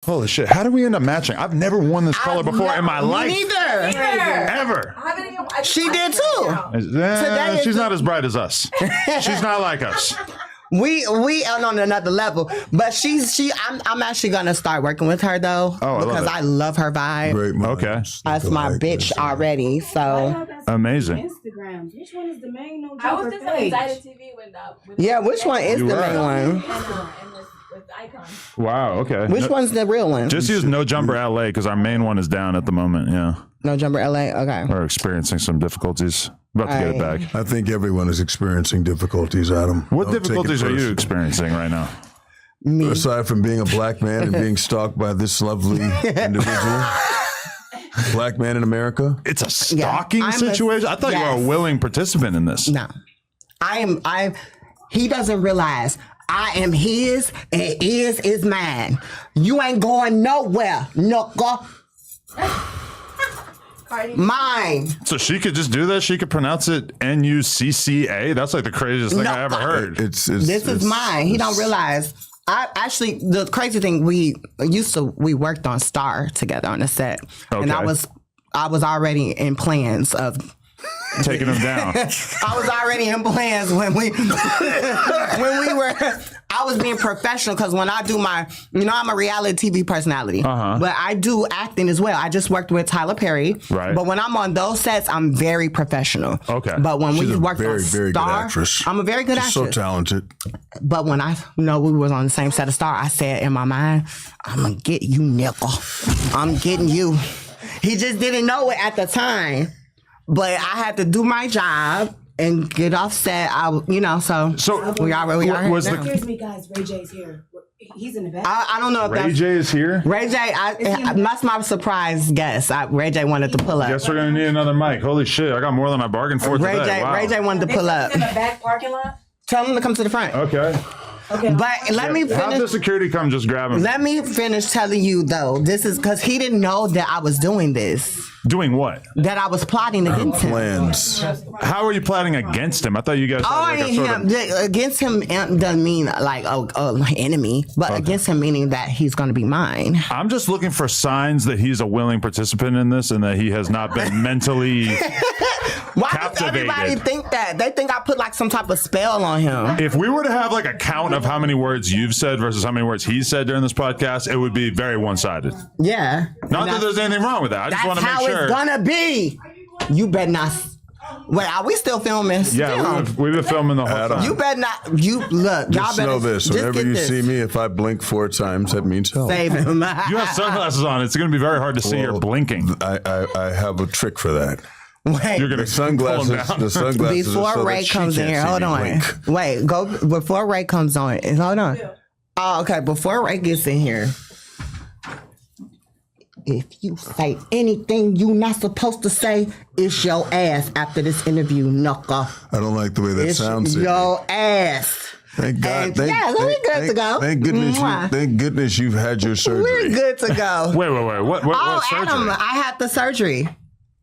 Holy shit. How did we end up matching? I've never worn this color before in my life. Neither. Ever. She did too. Today she's not as bright as us. She's not like us. We on another level, but I'm actually gonna start working with her though, because I love her vibe. Great minds. Okay. That's my bitch already. So amazing. Instagram. Which one is the main? No, I was just on Excited TV yeah, which one is the main one? And with the icon. Wow. Okay. Which one's the real one? Just use No Jumper LA because our main one is down at the moment. Yeah. No Jumper LA. Okay. We're experiencing some difficulties. About to get it back. I think everyone is experiencing difficulties, Adam. What difficulties are you experiencing right now? Me. Aside from being a black man and being stalked by this lovely individual. Black man in America? It's a stalking situation? I thought you were a willing participant in this. No. He doesn't realize I am his and his is mine. You ain't going nowhere, knuckle. Mine. So she could just do that? She could pronounce it N-U-C-C-A? That's like the craziest thing I ever heard. This is mine. He don't realize. The crazy thing, we worked on Starr together on the set. Okay. And I was already in plans of taking him down. I was already in plans when we were. I was being professional because when I do I'm a reality TV personality, but I do acting as well. I just worked with Tyler Perry, right? But when I'm on those sets, I'm very professional. Okay. But when we worked on very Starr, good actress. I'm a very good actress. So talented. But when we was on the same set of Starr, I said in my mind, I'm gonna get you, nickel. I'm getting you. He just didn't know it at the time. But I had to do my job and get off set. So we are where we are. Excuse me, guys. Ray J's here. He's in the back. I don't know if Ray J is here. Ray J. That's my surprise guest. Ray J wanted to pull up. Guess we're gonna need another mic. Holy shit! I got more than I bargained for today. Wow. Ray J wanted to pull up. In the back parking lot. Tell him to come to the front. Okay. But let me finish. Have the security come just grab him. Let me finish telling you though. This is because he didn't know that I was doing this. Doing what? That I was plotting against him. Plans. How are you plotting against him? I thought you guys had against him doesn't mean like enemy, but against him meaning that he's going to be mine. I'm just looking for signs that he's a willing participant in this and that he has not been mentally Why does everybody think that? They think I put like some type of spell on him. If we were to have like a count of how many words you've said versus how many words he said during this podcast, it would be very one-sided. Yeah. Not that there's anything wrong with that. I just want to make sure. That's how it's gonna be. You better not. Wait, are we still filming? Yeah, we've been filming the whole time. You better not. You look. Y'all Just better know this. Whenever you see me, if I blink 4 times, that means help. Save him. You have sunglasses on. It's going to be very hard to see you're blinking. I have a trick for that. Wait, you're gonna the sunglasses. The sunglasses. Before Ray comes in here, hold on. Wait, go before Ray comes on. Hold on. Oh, okay. Before Ray gets in here, if you say anything you not supposed to say, it's your ass after this interview, knuckle. I don't like the way that sounds. Your ass. Thank God. We're good to go. Thank goodness you've had your surgery. We're good to go. Wait. What surgery? Adam, I had the surgery.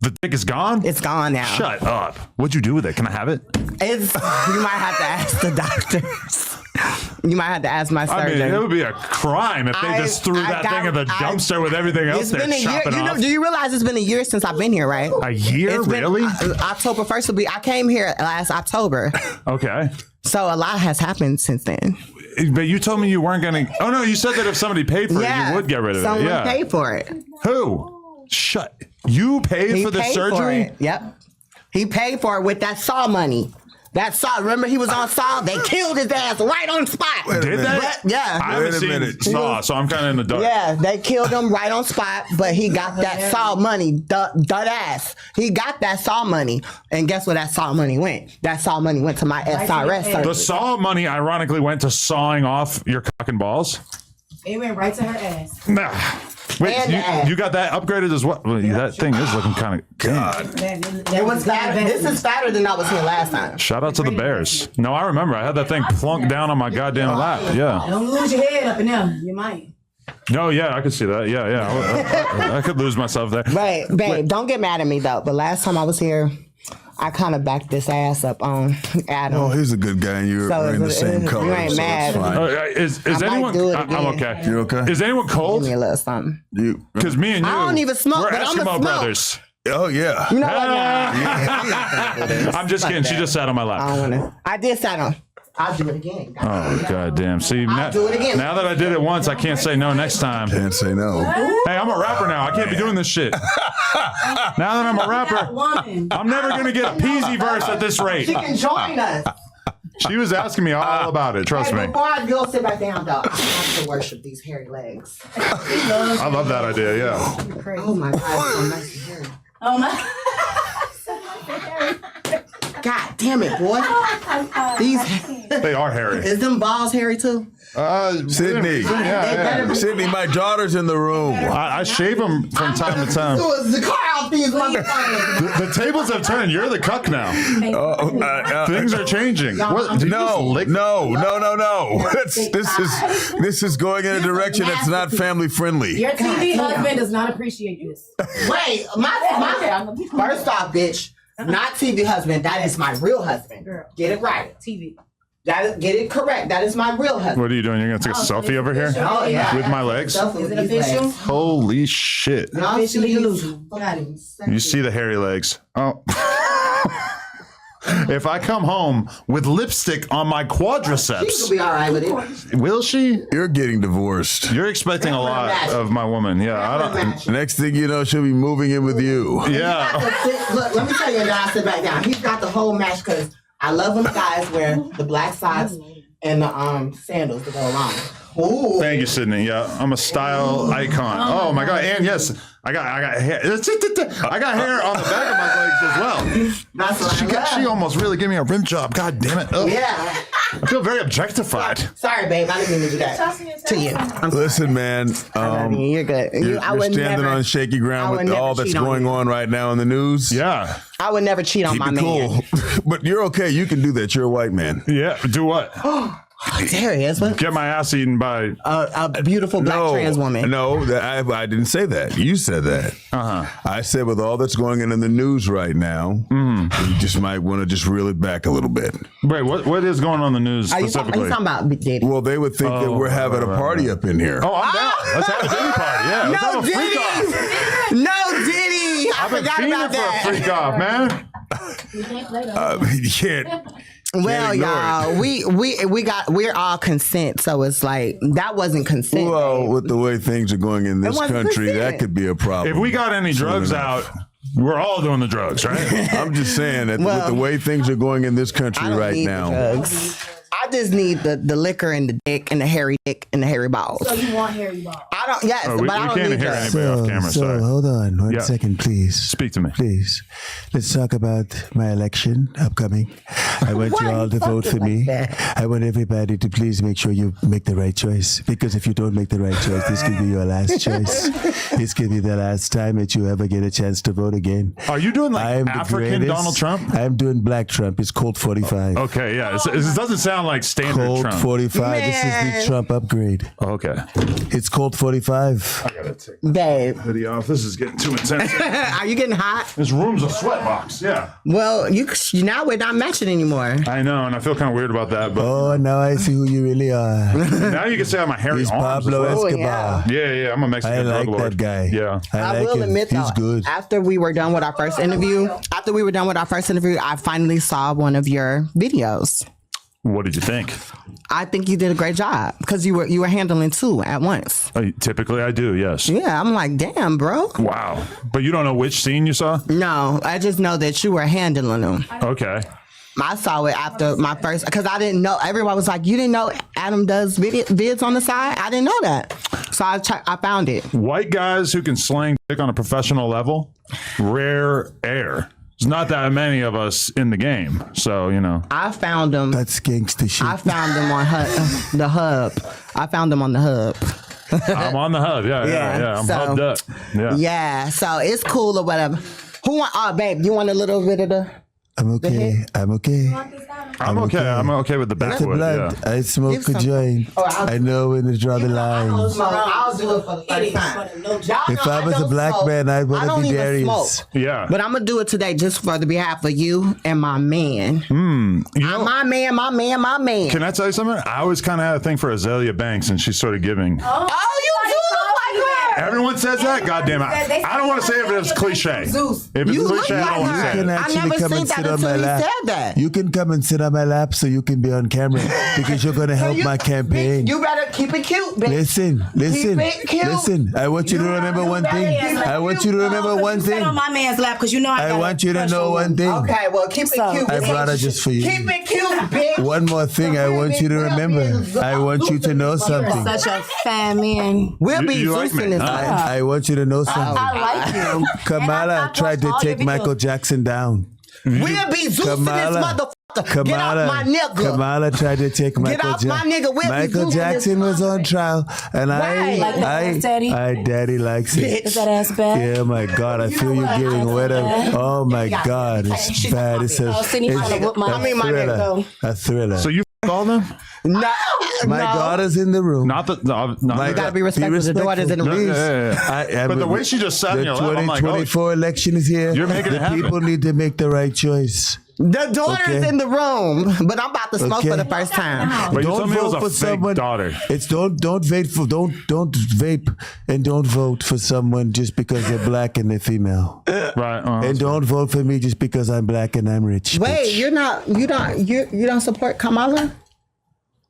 The dick is gone? It's gone now. Shut up. What'd you do with it? Can I have it? You might have to ask the doctors. You might have to ask my surgeon. I mean, it would be a crime if they just threw that thing in the dumpster with everything else there chopping off. Do you realize it's been a year since I've been here, right? A year? Really? October 1st will be. I came here last October. Okay. So a lot has happened since then. But you told me you weren't going to. Oh, no, you said that if somebody paid for it, you would get rid of it. Someone paid for it. Who? Shut. You paid for the surgery? Yep. He paid for it with that Saw money. That Saw, remember he was on Saw? They killed his ass right on spot. Did they? Yeah. I haven't seen Saw, so I'm kind of in the dark. Yeah, they killed him right on spot, but he got that Saw money, dud ass. He got that Saw money. And guess where that Saw money went? That Saw money went to my SRS surgery. The Saw money ironically went to sawing off your cock and balls? It went right to her ass. Nah. Wait, you got that upgraded as well? That thing is looking kind of God. It was fatter. This is fatter than I was here last time. Shout out to the Bears. No, I remember. I had that thing plunked down on my goddamn lap. Yeah. Don't lose your head up in there. You might. No, yeah, I could see that. Yeah. I could lose myself there. Right, babe. Don't get mad at me though. But last time I was here, I kind of backed this ass up on Adam. Oh, he's a good guy, and you're So wearing the same color. you ain't so mad. That's fine. Is I might anyone? do it I'm again. okay. You okay? Is anyone Give cold? me a little something. Because me and you, I don't even smoke, we're but I'ma Eskimo smoke. brothers. Oh yeah. You know what? Nah, I'm not gonna do this. I'm just Fuck kidding. She that. just sat on my lap. I don't wanna. I did sat on. I'll do it again. Oh god damn! See, now, do it again. now that I did it once, I can't say no next time. Can't say no. Hey, I'm a rapper now. I can't be doing this shit. Now that I'm a rapper, Woman. I'm never gonna get a Peasy verse at this rate. She can join us. She was asking me all about it. Trust Hey, me. before I go sit back down, though, I have to worship these hairy legs. I love that idea. Yeah. Oh my God, it's so nice and hairy. Oh my. God damn it, boy. These They are hairy. is them balls hairy too? Sydney. Yeah. Sydney, my daughter's in the room. I shave them from time to time. So is the car out these motherfuckers. The tables have turned. You're the cuck now. Things are changing. What? Did you just lick- No. This is going in a direction that's not family friendly. Your TV husband does not appreciate this. Wait, my first off, bitch, not TV husband. That is my real husband. Girl. Get it right. TV. Get it correct. That is my real husband. What are you doing? You're gonna take a selfie over here Oh yeah. with my legs? Selfie with Is it these official? legs. Holy shit! Y'all Officially see loose. these fucking You see the hairy legs? Oh. If I come home with lipstick on my She quadriceps, could be all right with it. will she? You're getting divorced. You're expecting a lot of my woman. Yeah, I don't. Next thing you know, she'll be moving in with you. Yeah. Look, let me tell you, now I sit back down. He's got the whole match because I love when the guys wear the black socks and the sandals to go along. Ooh. Thank you, Sidney. Yeah, I'm a style icon. Oh my god! And yes, I got hair. I got hair on the back of my legs as well. That's what She almost really gave me a rim job. God damn it! Ugh. Yeah. I feel very objectified. Sorry, babe. I didn't mean to do that to you. I'm Listen, man. you're good. You're standing on shaky I ground would with never all that's cheat on going you. on right now in the news. Yeah. I would never cheat on Keep my it man. cool. But you're okay. You can do that. You're a white man. Yeah. Do what? Darius, what? Get my ass eaten by. A beautiful black trans woman. No, I didn't say that. You said that. I said with all that's going on in the news right now, you just might want to just reel it back a little bit. Wait, what is going on in the news Are you talking specifically? about Big Daddy? Well, they would think that we're having a party up in here. Oh, I'm down. Let's have a Diddy party. Yeah, let's have a freak Diddy! off. No Diddy! I I've been forgot fiending about for a that. freak off, man. You can't play those. You can't. Well, ignore y'all, we're all consent, so it's like that wasn't consent. Well, with the way things are going in this wasn't country, consent. that could be a problem. If we got any drugs enough. out, we're all doing the drugs, right? I'm just saying that Well, with the way things are going in this country I don't right need now. the drugs. I just need the liquor and the dick and the hairy dick and the hairy balls. So you want hairy balls? I don't. Yes, Oh, we but I don't can't need hear drugs. anybody off camera. Sorry. hold on one Yeah. second, please. Speak to me. Please. Let's talk about my election upcoming. I want you Why all to you vote for fucking me. like that? I want everybody to please make sure you make the right choice. Because if you don't make the right choice, this could be your last choice. This could be the last time that you ever get a chance to vote again. Are you doing I like am the African greatest. Donald Trump? I'm doing Black Trump. It's Colt 45. Okay, yeah. It doesn't sound like standard Colt Trump. 45. This is Man. the Trump upgrade. Oh, okay. It's Colt 45. I gotta take Babe, the video off. This is getting too intense. are you getting hot? This room's a sweat box. Yeah. Well, now we're not matching anymore. I know, and I feel kind of weird about that. But Oh, now I see who you really are. now you can say I'm a hairy He's arms. as Pablo well. Oh, Escobar. Yeah, I'm a Mexican I drug like lord. that guy. Yeah. I like will him. admit He's though, good. after we were done with our first interview, I finally saw one of your videos. What did you think? I think you did a great job because you were handling two at once. Typically, I do. Yes. Yeah, I'm like, damn, bro. Wow. But you don't know which scene you saw? No, I just know that you were handling them. Okay. I saw it after my first because I didn't know. Everyone was like, "You didn't know Adam does vids on the side." I didn't know that, so I found it. White guys who can sling dick on a professional level, rare air. There's not that many of us in the game, so you know. I found them. That's gangster shit. I found them on the hub. I found them on the hub. I'm on the hub. Yeah. I'm so- hubbed up. Yeah. Yeah, so it's cool or whatever. Who want? Oh, babe, you want a little bit of the? I'm okay. I'm okay. I'm okay. I'm okay with the It's a backwood. blunt. Yeah. I smoke Give a some- joint. I know when to draw the line. I'll do it for the first time. If I was a black man, I'd want to be Darius. Yeah. But I'm gonna do it today just for the behalf of you and my man. My man. Can I tell you something? I always kind of had a thing for Azalea Banks, and she's sort of giving. Oh, you do look like her. Everyone says that. God damn it! I don't want to say it if it's cliche. If it's You look cliche, I don't like want to her. say You can it. I actually never come seen and that sit on until my you lap. said that. You can come and sit on my lap so you can be on camera because you're going to help my campaign. You better keep it cute, bitch. Listen. I want you to remember one thing. I want you to remember one Sit thing. on my man's lap because you know I I got want a you to crush know on one him. thing. Okay, well, keep it cute. I brought her just for you. Keep it cute, bitch. One more thing I want you to remember. I want you to know You're something. such a fan man. We'll be You like Zeus in me, this. huh? I want you to know something. I like you. Kamala tried to take Michael Jackson down. We'll be Zeus in this motherfucker. Get off my nigga. Kamala tried to take Michael off my Jackson. nigga. We'll be Michael Zeus in Jackson this was on motherfucker. trial, and Right. Like that ass, Daddy? Daddy likes it. Is that ass bad? Yeah, my God, I feel you getting wetter. Oh my God, it's bad. It's a, Oh, Sidney it's trying to whoop my I mean, my thriller. nigga. A thriller. So you all them? No. My daughter's in the room. Not the. No, My You gotta be respectful. The daughters in the room. But the way she just sat in the your lap, I'm like, oh, 2024 election is here. You're making the it happen. people need to make the right choice. The daughter's Okay. in the room, but I'm about to smoke Okay. for the first time. But you Don't told me it was vote a for fake someone. daughter. It's don't vape for don't vape and don't vote for someone just because they're black and they're female. Right. And don't vote for me just because I'm black and I'm rich. Wait, bitch. you don't support Kamala?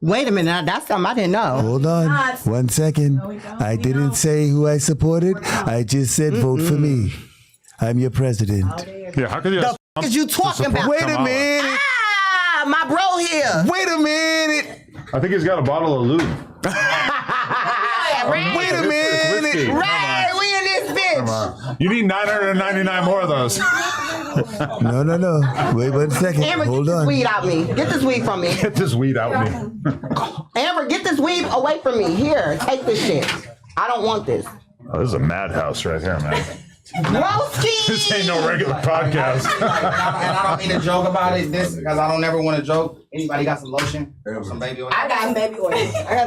Wait a minute, now, that's something I didn't know. Hold on. 1 second. I didn't say who I supported. I just said vote for me. I'm your president. Yeah. How could you? The f- is you talking about? Wait a minute. Ah, my bro here. Wait a minute. I think he's got a bottle of lube. Wait a minute. Right, we in this bitch. You need 999 more of those. No. Wait 1 second. Amber, Hold get this on. weed out me. Get this weed from me. Get this weed out me. Amber, get this weed away from me. Here, take this shit. I don't want this. Oh, this is a madhouse right here, man. Broski! This ain't no regular podcast. And I don't mean to joke about it, this because I don't ever want to joke. Anybody got some lotion or some baby oil? I got some baby oil.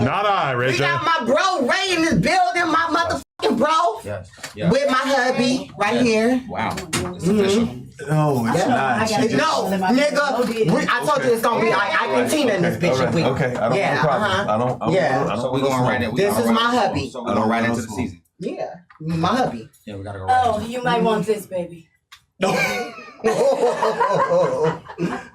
Not I, Ray We J. got my bro Ray in this building, my motherfucking bro. Yes. Yeah. With my hubby right here. Wow. It's official. No, it's not. No, nigga, I told you it's gonna be like Ike and Tina in this bitch. All right. Okay, I don't have a problem. I don't. Yeah. So we going right in. This is my hubby. So we going right into the season. Yeah, my hubby. Yeah, we gotta go right. Oh, you might want this, baby.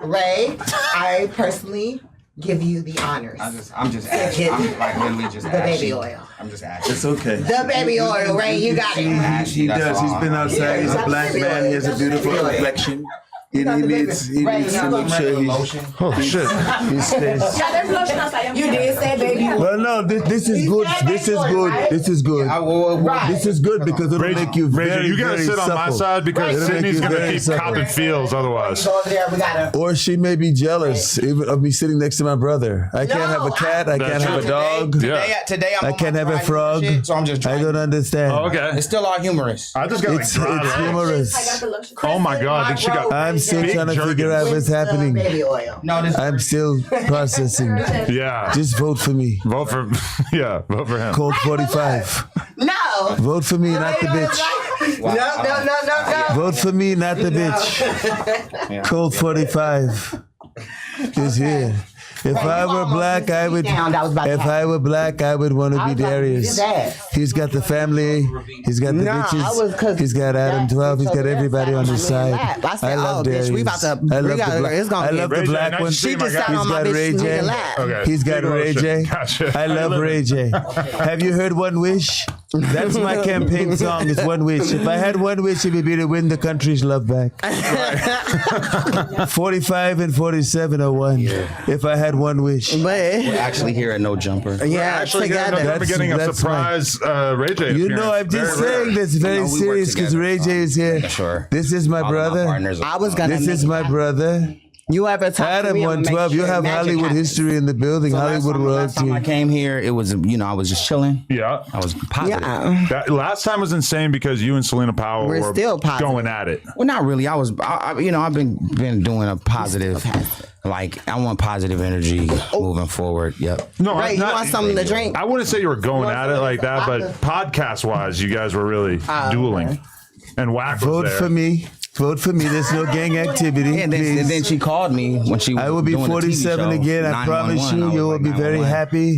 Ray, I personally give you the honors. I'm just asking. I'm like literally just The asking. baby oil. I'm just asking. It's okay. The baby oil, Ray, you got it. He does. He's been outside. He's a black man. He has a beautiful complexion. And he needs to make sure Oh shit. he stays. Yeah, there's lotion outside. You did say baby oil. Well, no, this is good. This is good. This is good. This is good because it'll make you Ray J, very, you gotta very sit on my supple. side because It'll make Sydney's you gonna very keep supple. copping feels otherwise. Go over there, we gotta. Or she may be jealous even of me sitting next to my brother. I can't have a cat. I can't have a dog. Today I'm I on can't my have a dry frog. shit, so I'm just I dry. don't understand. Oh, okay. It's still all humorous. I just got like It's dry legs. humorous. Oh my god, did she got I'm still big trying to figure jerkins. out what's happening. Baby oil. No, this I'm still processing. Yeah. Just vote for me. Vote for vote for him. Code 45. No. Vote for me, not the bitch. No. Vote for me, not the bitch. Code 45 is here. If I were black, I would. If I were black, I would want to be Darius. He's got the family. He's got the bitches. He's got Adam 12. He's got everybody on his side. I love Darius. We about to. I love the black. I love the Ray J, black nice one. to see you, my He's guy. sat on my got bitch Ray nigga J. lap. Okay. He's got Big Ray J. Gotcha. I love Ray J. Have you heard One Wish? That's my campaign song. It's One Wish. If I had one wish, it would be to win the country's love back. 45 and 47 are one. If I had one wish. But We're actually here at No Jumper. yeah, Actually, together. I'm getting a That's surprise Ray J. You know, I'm just saying that's very No, we work serious because together, Ray J is here. Sure. This is my All of my brother. partners are- I was gonna. This is my brother. You ever talk to Adam me? I'ma make 112. You sure have magic Hollywood happens. history in the building. Hollywood Last time I royalty. came here, it was, I was just chilling. Yeah. I was positive. Yeah. That last time was insane because you and Selena Powell We're were still positive. going at it. Well, not really. I've been doing a positive, like I want positive energy moving forward. Yep. No, Right, you want something to drink? I wouldn't say you were going at it like that, but podcast wise, you guys were really dueling. And Whack was Vote there. for me. Vote for me. There's no gang activity. And then she called me when she was I will be doing the TV 47 show, again. I promise 911. you, I you was will be like, very 911.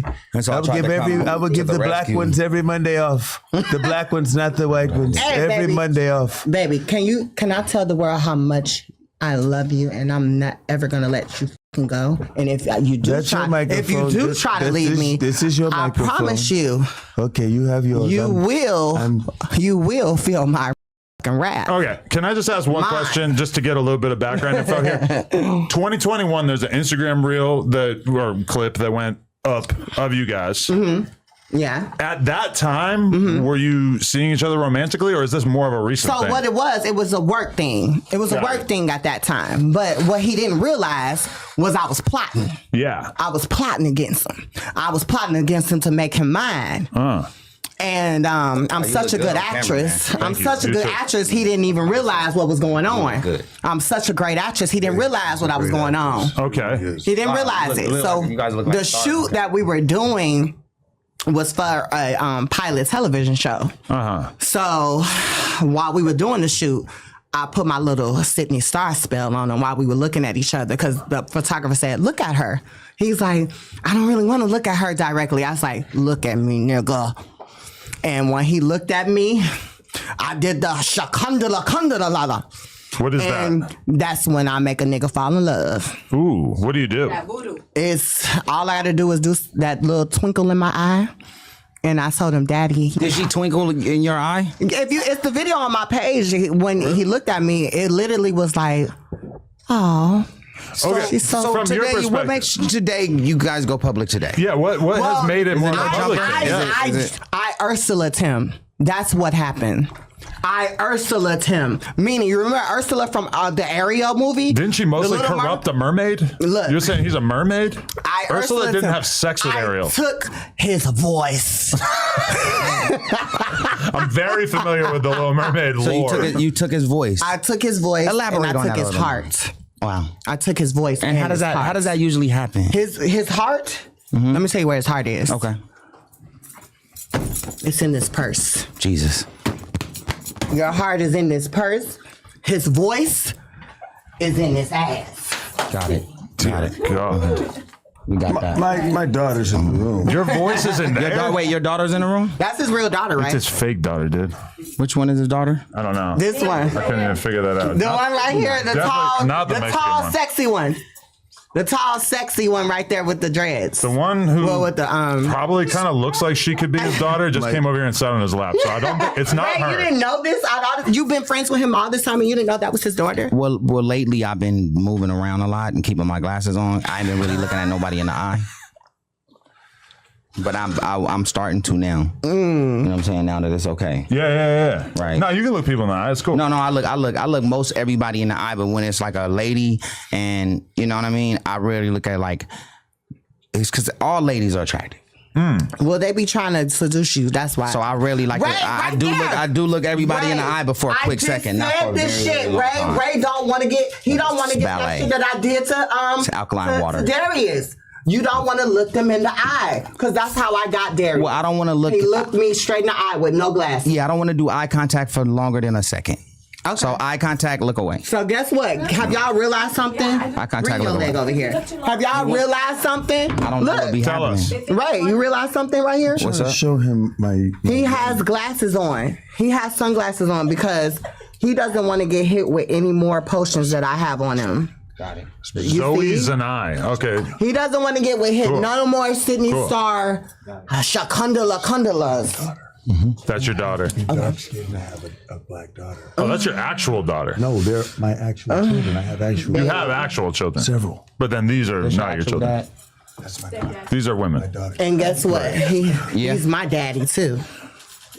happy. And so I I will tried give to come I will give to the the black rescue. ones every Monday off. The black ones, not the white ones. Hey, Every baby. Monday off. Baby, can I tell the world how much I love you and I'm not ever gonna let you fucking go? And if you do That's your try, microphone. if you do try to leave me, this is your I microphone. promise you, Okay, you have yours. you will feel my fucking wrath. Okay, can I just ask one Mine. question just to get a little bit of background info here? 2021, there's an Instagram reel or clip that went up of you guys. Yeah. At that time, were you seeing each other romantically, or is this more of a recent So thing? what it was a work thing. It was a Got work it. thing at that time. But what he didn't realize was I was plotting. Yeah. I was plotting against him. I was plotting against him to make him mine. And I'm such a look good good on camera, actress. man. I'm you. such a You good too. actress. He didn't even realize what was going on. good. I'm such a great actress. He didn't realize what I was going on. Okay. He didn't realize it. So you guys look like the stars. shoot that we were doing was for a pilot television show. So while we were doing the shoot, I put my little Sidney Starr spell on him while we were looking at each other because the photographer said, "Look at her." He's like, "I don't really want to look at her directly." I was like, "Look at me, nigga." And when he looked at me, I did the shakundala kundala lala. What is And that's when I make a nigga fall in love. that? Ooh, what do you do? Voodoo. It's all I gotta do is do that little twinkle in my eye. And I told him, Daddy. Did she twinkle in your eye? It's the video on my page. When he looked at me, it literally was like, oh. Okay, She's so from your Today, perspective. what makes today you guys go public today? Yeah, what has made it more of a public thing? Yeah. I Ursula'd him. That's what happened. I Ursula'd him. Meaning, you remember Ursula from the Ariel movie? Didn't she mostly The Little corrupt a mermaid? Look. You're saying he's a mermaid? I Ursula Ursula'd didn't him. have sex with Ariel. I took his voice. I'm very familiar with the Little Mermaid So lore. you took his voice. I took his voice. Elaborate and I on took that a his little heart. Wow. I took his voice. And how does that usually happen? His heart? Let me tell you where his heart is. Okay. It's in this purse. Jesus. Your heart is in this purse. His voice is in his ass. Got it. Got it. God. We got that. My daughter's in the room. Your voice is in there? Wait, your daughter's in the room? That's his real daughter, right? It's his fake daughter, dude. Which one is his daughter? I don't know. This one. I couldn't even figure that out. The one right here, the Definitely tall, not the the Mexican tall, one. sexy one. The tall, sexy one right there with the dreads. The one who Well, with the, probably kind of looks like she could be his daughter just came over here and sat on his lap. So I don't think it's not Wait, her. you didn't know this? You've been friends with him all this time and you didn't know that was his daughter? Well, lately I've been moving around a lot and keeping my glasses on. I ain't been really looking at nobody in the eye. But I'm starting to now. You know what I'm saying? Now that it's okay. Yeah. Right. No, you can look people in the eye. It's cool. No, I look most everybody in the eye, but when it's like a lady and you know what I mean, I rarely look at like it's because all ladies are attractive. Well, they be trying to seduce you. That's why. So I really like Ray, it. I right do there. look. I do look everybody in the Ray, eye before a quick I just second. Not for said a this very, shit. very long time. Ray don't want to get. He don't want to get ballet. that shit that I did to It's alkaline water. to Darius. You don't want to look them in the eye because that's how I got Darius. Well, I don't want to look. He looked me straight in the eye with no glasses. Yeah, I don't want to do eye contact for longer than a second. Okay. So eye contact, look away. So guess what? Have y'all realized something? Eye contact, Bring your look leg away. over here. Have y'all realized something? I don't know what be Tell happening. us. Right, you realize something right here? What's up? Show him my. He has glasses on. He has sunglasses on because he doesn't want to get hit with any more potions that I have on him. Got it. Zoe's see? an eye. Okay. He doesn't want to get with hit. Cool. No more Sidney Cool. Starr Shakundalas. That's your daughter. God's given I have a black daughter. Oh, that's your actual daughter. No, they're my actual children. I have actual. You have actual children. Several. But then these are not your children. That's my daughter. These are women. Daughter. And guess what? He's my daddy too.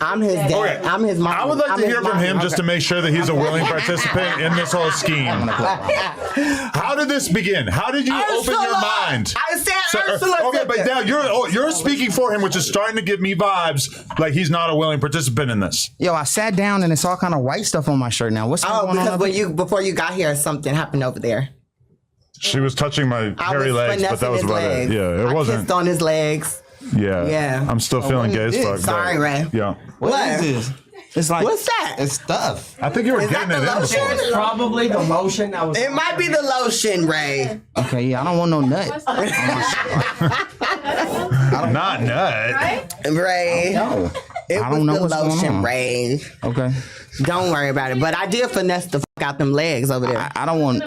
I'm his dad. Okay. I'm his mom. I would like I'm to his hear from mommy. him just to make sure that he's a willing participant in this whole scheme. How did this begin? How did you open your mind? I said Ursula. Okay, but now you're speaking for him, which is starting to give me vibes like he's not a willing participant in this. Yo, I sat down and it's all kind of white stuff on my shirt now. What's going on? Because before you got here, something happened over there. She was touching my hairy legs, but that was about it. Yeah, it wasn't. I kissed on his legs. Yeah. Yeah. I'm still feeling gay as fuck. Sorry, Ray. Yeah. What is this? It's like What's that? It's stuff. I think you were Is getting that it the in before. lotion? Probably the lotion that was. It might be the lotion, Ray. Okay, yeah, I don't want no nut. Not nut. Ray. No. It I was don't know the what's going lotion, on. Ray. Okay. Don't worry about it. But I did finesse the out them legs over there. I don't want.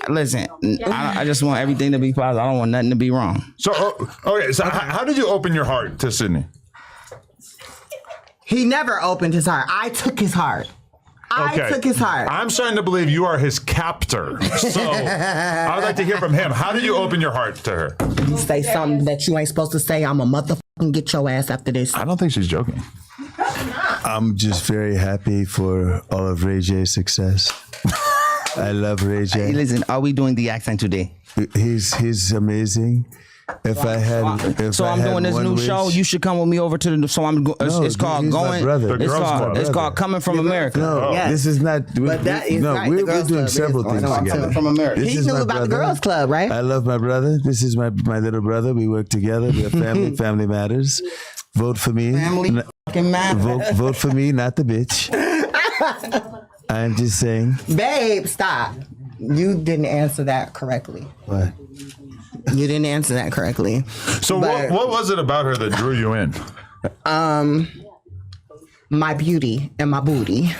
Listen. I just want everything to be positive. I don't want nothing to be wrong. So, okay. So, how did you open your heart to Sidney? He never opened his heart. I took his heart. I took his heart. I'm starting to believe you are his captor. So, I would like to hear from him. How did you open your heart to her? Say something that you ain't supposed to say. I'm a motherfucking get your ass after this. I don't think she's joking. I'm just very happy for all of Ray J's success. I love Ray Hey, J. listen, are we doing the accent today? He's amazing. If I had, So I'm doing this new show. You should come with me over to the. So I'm. It's called he's my going. brother. The It's Girls Club. called. It's called Coming from America. No, Yes. this is not. But that is right, the we're Girls doing Club several is things going on. together. From America. This He is knew my about the brother. Girls Club, right? I love my brother. This is my little brother. We work together. We're family. Family matters. Vote for me. Family fucking man. Vote for me, not the bitch. I'm just saying. Babe, stop. You didn't answer that correctly. What? You didn't answer that correctly. So, But- what was it about her that drew you in? My beauty and my booty.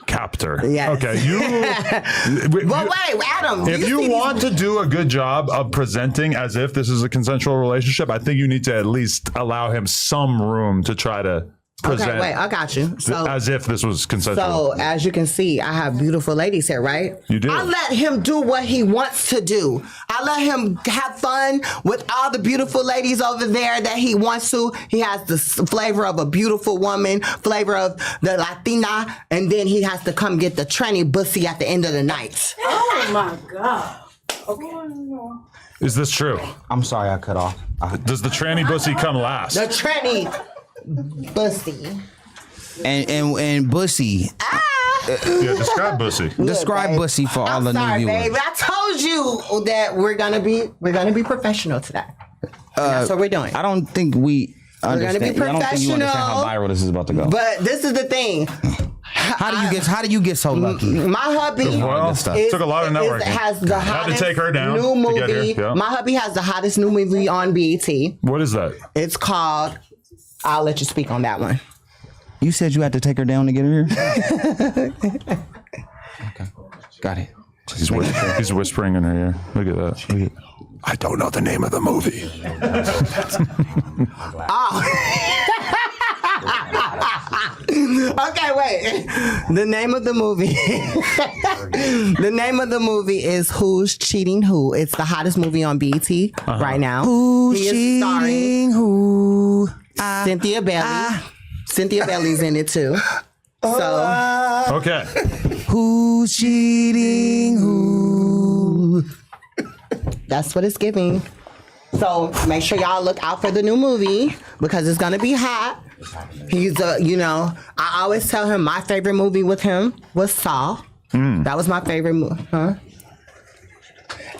Captor. Yes. Okay. But wait, Adam. If you see want to do a good job of presenting as if this is a consensual relationship, I think you need to at least allow him some room to try to present Okay, wait, I got you. So, as if this was consensual. so as you can see, I have beautiful ladies here, right? You do. I let him do what he wants to do. I let him have fun with all the beautiful ladies over there that he wants to. He has the flavor of a beautiful woman, flavor of the Latina, and then he has to come get the tranny bussy at the end of the night. Oh my God. Is this true? I'm sorry, I cut off. Does the tranny bussy come last? The tranny bussy. And bussy. Yeah, describe bussy. Describe babe. bussy for all I'm the sorry, new viewers. babe. I told you that we're gonna be professional today. That's what we're doing. I don't think we gonna be understand. I don't think you understand how professional. viral this is about to go. But this is the thing. How do you get so lucky? My hubby Well, good stuff. took a lot of networking. has the Had to hottest take her down new to get here, movie. yeah. My hubby has the hottest new movie on BET. What is that? It's called. I'll let you speak on that one. You said you had to take her down to get her here? Okay. Got it. He's whispering in her ear. Look at that. I don't know the name of the movie. Okay, wait. The name of the movie. The name of the movie is Who's Cheating Who. It's the hottest movie on BET right now. Who's He is starring cheating who? Cynthia Bailey. Cynthia Bailey's in it too. So Okay. Who's cheating who? that's what it's giving. So make sure y'all look out for the new movie because it's gonna be hot. He's I always tell him my favorite movie with him was Saw. That was my favorite movie. Huh?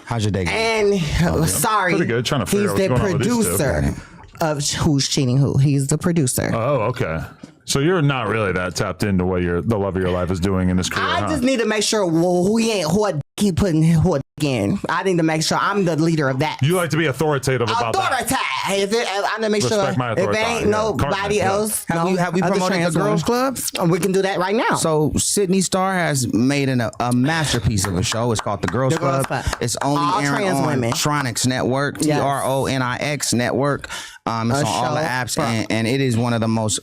How's your day going? And sorry, Pretty good. Trying to figure he's out what's the going on with these two. producer of Who's Cheating Who. He's the producer. Oh, okay. So you're not really that tapped into what the love of your life is doing in this career, I huh? just need to make sure who he ain't who he putting who in. I need to make sure I'm the leader of that. You like to be authoritative about that. Authority. I need to make Respect sure my if authority, it ain't yeah. nobody Cartman, yeah. else. Have we other promoted trans the Girls women. Club? We can do that right now. So Sidney Starr has made a masterpiece of a show. It's called The Girls The Girls Club. Club. It's only All airing trans on women. Tronix Network, Yes. TRONIX Network. It's on all the show apps, for- and it is one of the most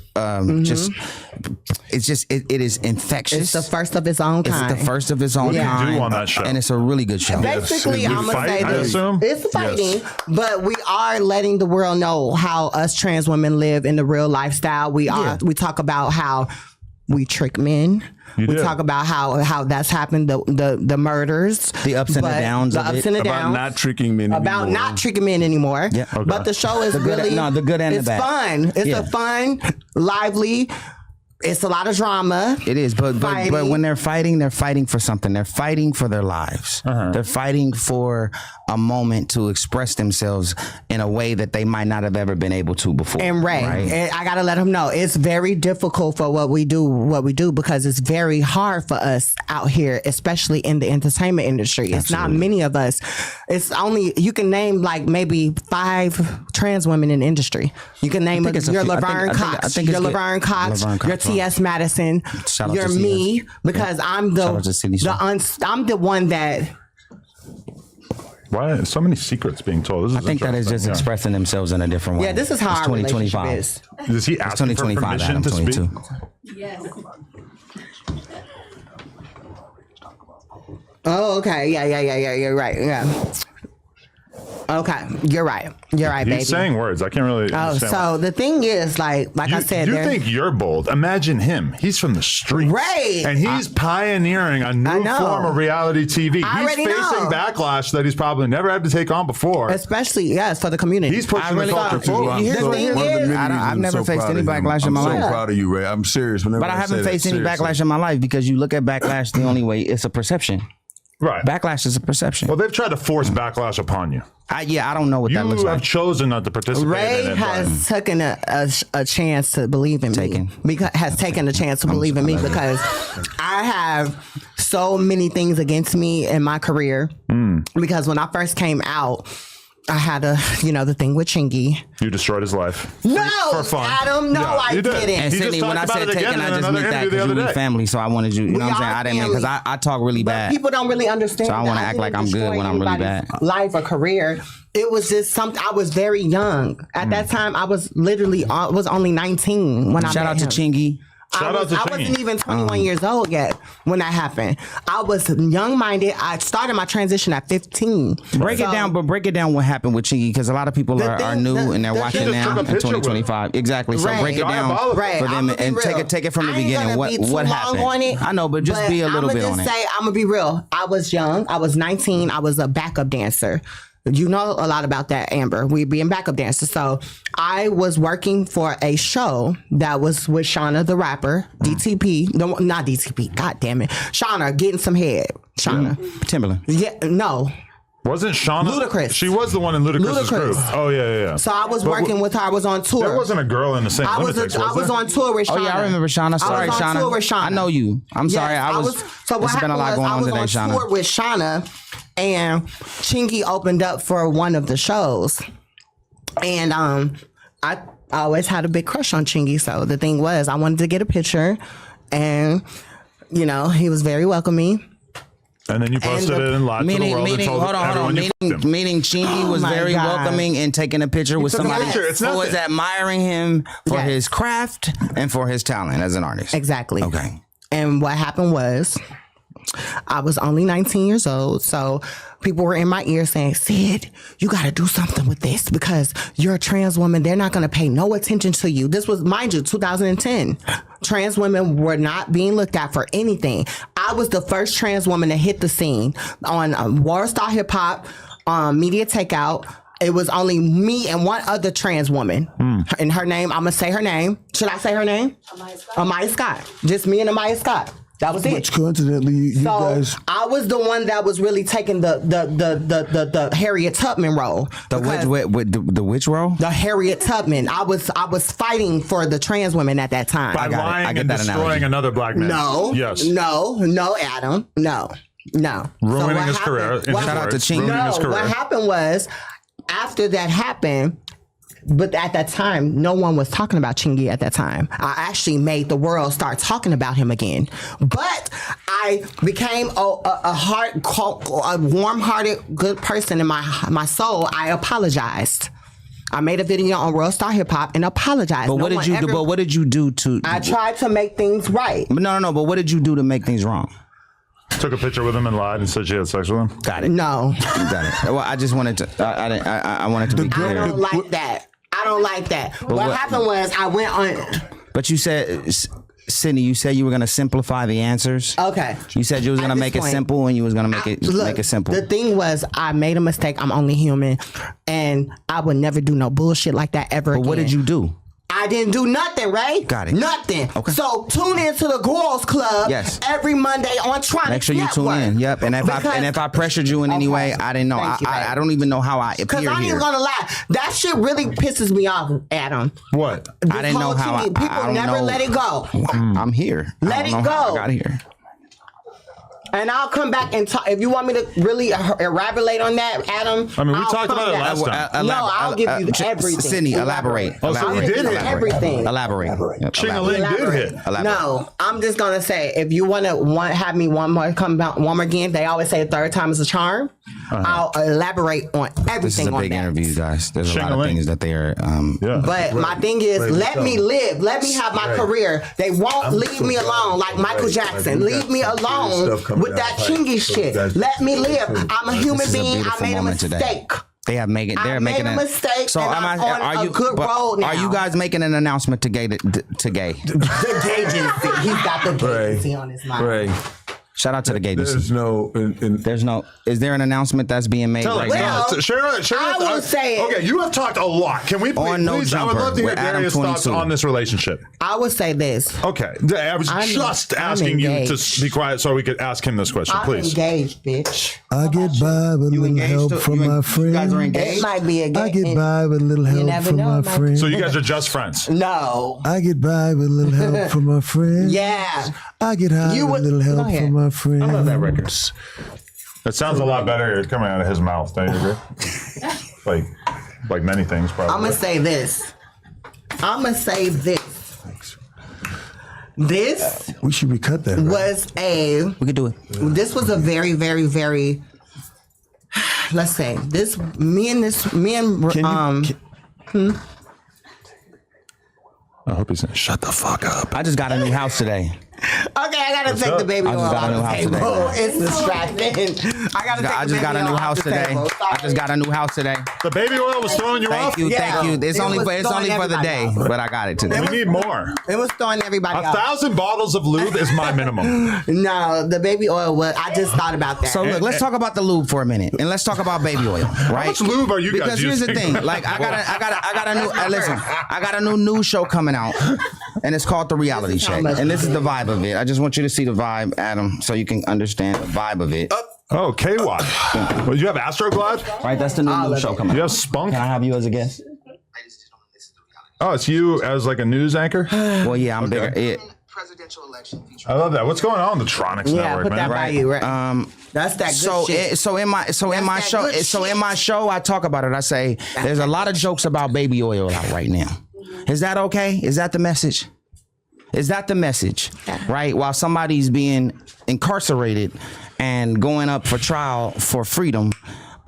just it is infectious. It's the first of its own kind. It's the first of its own kind. Do on that show. And it's a really good show. Basically, I'm gonna say I this: assume? it's fighting, but we are letting the world know how us trans women live in the real lifestyle. We talk about how we trick men. We talk about how that's happened, the murders, the ups and the downs, about not tricking men anymore. Yeah. Okay. But the show is the good and the bad. Fun. It's a fun, lively. It's a lot of drama. It is, but when they're fighting for something. They're fighting for their lives. They're fighting for a moment to express themselves in a way that they might not have ever been able to before. And and I gotta let them know it's very difficult for what we do because it's very hard for us out here, especially in the entertainment industry. It's not many of us. It's only you can name like maybe 5 trans women in the industry. You can name your Laverne Cox, your Laverne Cox, your T.S. Madison, you're me, because I'm I'm the one that. Why so many secrets being told? I think that is just expressing themselves in a different way. Yeah, this is how our relationship is. Does he ask for permission to speak? Yes. Oh, okay. Yeah. You're right. Yeah. Okay, you're right. You're right, baby. He's saying words. I can't really understand. So the thing is, like I said, you think you're bold. Imagine him. He's from the streets. Right. And he's pioneering a new form of reality TV. He's facing backlash that he's probably never had to take on before. Especially, for the community. He's pushing the culture forward. I've never faced any backlash in my life. I'm so proud of you, Ray. I'm serious. But I haven't faced any backlash in my life because you look at backlash the only way, it's a perception. Right. Backlash is a perception. Well, they've tried to force backlash upon you. I don't know what that looks like. You have chosen not to participate Ray in it. has taken a chance to believe in me. Has taken a chance to believe in me because I have so many things against me in my career. Because when I first came out, I had the thing with Chingy. You destroyed his life. No, for fun. Adam, no, I didn't. And Sidney, when I said taken, I just meant that because we family, so I wanted you. You know what I'm saying? I didn't mean because I talk really bad. People don't really understand. So I want to act like I'm good when I'm really bad. Life or career. It was just something. I was very young at that time. I was only 19 when I met him. Shout out to Chingy. I wasn't even 21 years old yet when that happened. I was young-minded. I started my transition at 15. Break it down what happened with Chingy because a lot of people are new and they're watching now in 2025. Exactly. So break it down for them and take it from the beginning. What happened? I know, but just be a little bit on it. I'm gonna be real. I was young. I was 19. I was a backup dancer. You know a lot about that, Amber. We being backup dancers. So I was working for a show that was with Shauna the rapper, DTP. No, not DTP. God damn it. Shauna getting some head. Shauna. Timberland. Yeah, no. Wasn't Shauna? Ludacris. She was the one in Ludacris's group. Oh, yeah. So I was working with her. I was on tour. There wasn't a girl in the same I was on tour with Shauna. Oh, yeah, I remember Shauna. Sorry, Shauna. Tour with Shauna. I know you. I'm sorry. So what happened was I was on tour with Shauna, and Chingy opened up for one of the shows. And I always had a big crush on Chingy. So the thing was, I wanted to get a picture. And, he was very welcoming. And then you posted it and lied to the world and told everyone you fucked him. Meaning Chingy was very welcoming and taking a picture with somebody who was admiring him for his craft and for his talent as an artist. Exactly. Okay. And what happened was, I was only 19 years old, so people were in my ear saying, Sid, you got to do something with this because you're a trans woman. They're not going to pay no attention to you. This was, mind you, 2010. Trans women were not being looked at for anything. I was the first trans woman to hit the scene on World Star Hip Hop, Media Takeout. It was only me and one other trans woman. And her name, I'm going to say her name. Should I say her name? Amaya Scott. Just me and Amaya Scott. That was it. Which coincidentally, you guys. I was the one that was really taking the Harriet Tubman role. The which role? The Harriet Tubman. I was fighting for the trans women at that time. By lying and destroying another black man. No. Yes. No, Adam. No. Ruining his career. Shout out to Chingy. No, what happened was, after that happened, but at that time, no one was talking about Chingy at that time. I actually made the world start talking about him again. But I became a warm-hearted, good person in my soul. I apologized. I made a video on Real Star Hip Hop and apologized. But what did you do? But what did you do to? I tried to make things right. No. But what did you do to make things wrong? Took a picture with him and lied and said she had sex with him. Got it. No. Got it. Well, I just wanted to. I wanted to be clear. I don't like that. I don't like that. What happened was I went on. But you said, Sidney, you said you were going to simplify the answers. Okay. You said you was going to make it simple and you was going to make it simple. The thing was, I made a mistake. I'm only human, and I would never do no bullshit like that ever again. What did you do? I didn't do nothing, right? Got it. Nothing. Okay. So tune into the Girls Club every Monday on Tronics Make sure you Network. tune in. Yep. And if I pressured you in any way, I didn't know. I don't even know how I appear Because I ain't gonna lie, that shit really pisses me off, Adam. What? I didn't know how. People never let it go. I'm here. Let it go. I got here. And I'll come back and talk. If you want me to really elaborate on that, Adam. I mean, we talked about it last time. No, I'll give you everything. Sidney, elaborate. Oh, so you did hit everything. Elaborate. Ching-a-ling did hit. Elaborate. No, I'm just gonna say, if you want to have me one more again, they always say a third time is a charm. I'll elaborate on everything. This is a big interview, guys. There's a lot of things that they are. But my thing is, let me live. Let me have my career. They won't leave me alone like Michael Jackson. Leave me alone with that chingy shit. Let me live. I'm a human being. I made a mistake. They're making a mistake. So and I'm on a good road now. Are you guys making an announcement to gay? The gaygency. He's got the gaygency on his mind. Right. Shout out to the gay. There's no. There's no. Is there an announcement that's being made right now? Share I will say it. Okay, you have talked a lot. Can we please? No I would love to hear with Adam Darius' thoughts 22. on this relationship. I would say this. Okay, I was just asking you to be quiet so we could ask him this question, I'm please. engaged, bitch. I get by with a little help from my friend. You guys are It engaged. might be a gay. I get by with a little help from my friend. So you guys are just friends. No. I get by with a little help from my friend. Yeah. I get high with a little help from my friend. I love that record. It sounds a lot better coming out of his mouth. Don't you agree? like many things, probably. I'm gonna say this. This We should recut that. Right? was a. We could do it. This was a very, very, very. Let's say this. Me and I hope he's saying, shut the fuck up. I just got a new house today. Okay, I gotta take the baby oil out of the table. It's distracting. I just got a new house today. I just got a new house today. The baby oil was throwing you off? Thank you. It's only for the day, but I got it today. We need more. It was throwing everybody off. 1,000 bottles of lube is my minimum. No, the baby oil was. I just thought about that. So look, let's talk about the lube for a minute, and let's talk about baby oil. Right? How much lube are you guys using? Because here's the thing: like I got a new. Listen, I got a new news show coming out, and it's called The Reality Check, and this is the vibe of it. I just want you to see the vibe, Adam, so you can understand the vibe of it. Oh, KY. Well, you have Astroglide? Right, that's the new news show coming out. You have Spunk? Can I have you as a guest? Oh, it's you as like a news anchor? Well, yeah, I'm bigger. Presidential election. I love that. What's going on in the Tronics Network, put man? that by you, right? That's that good shit. So in my show, I talk about it. I say there's a lot of jokes about baby oil out right now. Is that okay? Is that the message? Is that the message? Right? While somebody's being incarcerated and going up for trial for freedom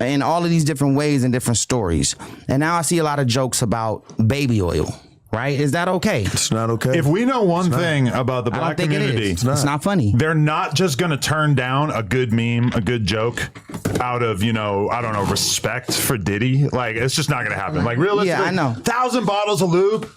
in all of these different ways and different stories. And now I see a lot of jokes about baby oil. Right? Is that okay? It's not okay. If we know one thing about the black community, it's not funny. They're not just going to turn down a good meme, a good joke out of, respect for Diddy. Like, it's just not going to happen. Like, realistically, I know. 1,000 bottles of lube,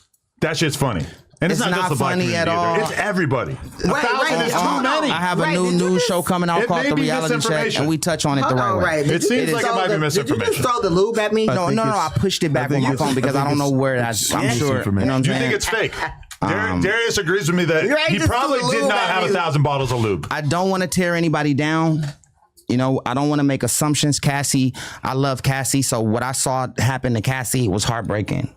that shit's funny. And it's not just the black funny community at all. It's everybody. 1,000 is too many. I have a new news show coming out called The Reality Check, and we touch on it the right way. It seems like it might be misinformation. Did you just throw the lube at me? No, I pushed it back on my phone because I don't know where that's. I'm sure. You know what I'm You saying? think it's fake? Darius agrees with me that he probably did not have 1,000 bottles of lube. I don't want to tear anybody down. I don't want to make assumptions. Cassie, I love Cassie. So what I saw happen to Cassie was heartbreaking.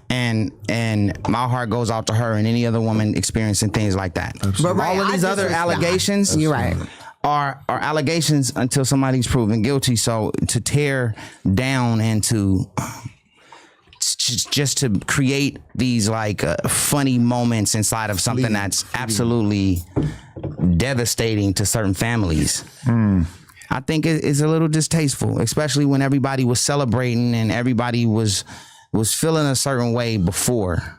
And my heart goes out to her and any other woman experiencing things like that. But all of these other allegations, you're right, are allegations until somebody's proven guilty. So to tear down and to just to create these like funny moments inside of something that's absolutely devastating to certain families. I think it's a little distasteful, especially when everybody was celebrating and everybody was was feeling a certain way before.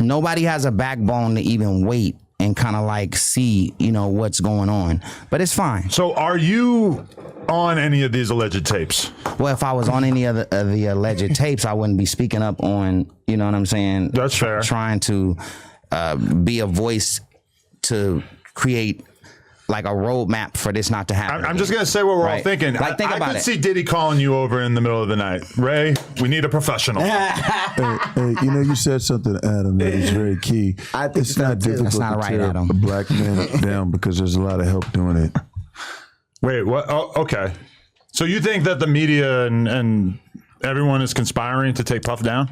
Nobody has a backbone to even wait and kind of like see, what's going on. But it's fine. So are you on any of these alleged tapes? Well, if I was on any of the alleged tapes, I wouldn't be speaking up on, you know what I'm saying? That's fair. Trying to be a voice to create like a roadmap for this not to happen. I'm just going to say what we're all thinking. Like, think about I could it. see Diddy calling you over in the middle of the night. Ray, we need a professional. Hey, you said something, Adam, that is very key. I think It's not difficult That's not to right, tear Adam. a black man down because there's a lot of help doing it. Wait, what? Oh, okay. So you think that the media and everyone is conspiring to take Puff down?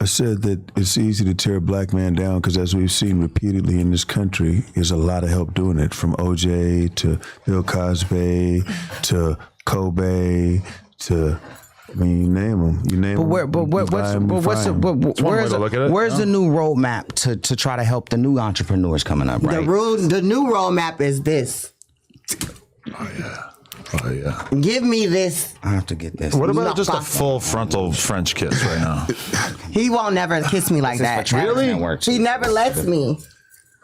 I said that it's easy to tear a black man down because, as we've seen repeatedly in this country, there's a lot of help doing it, from OJ to Bill Cosby to Kobe to, you name them. You name them. Where's the new roadmap to try to help the new entrepreneurs coming up, right? The new roadmap is this. Oh, yeah. Give me this. I have to get this. What about just a full frontal French kiss right now? He won't never kiss me like that. Really? He never lets me.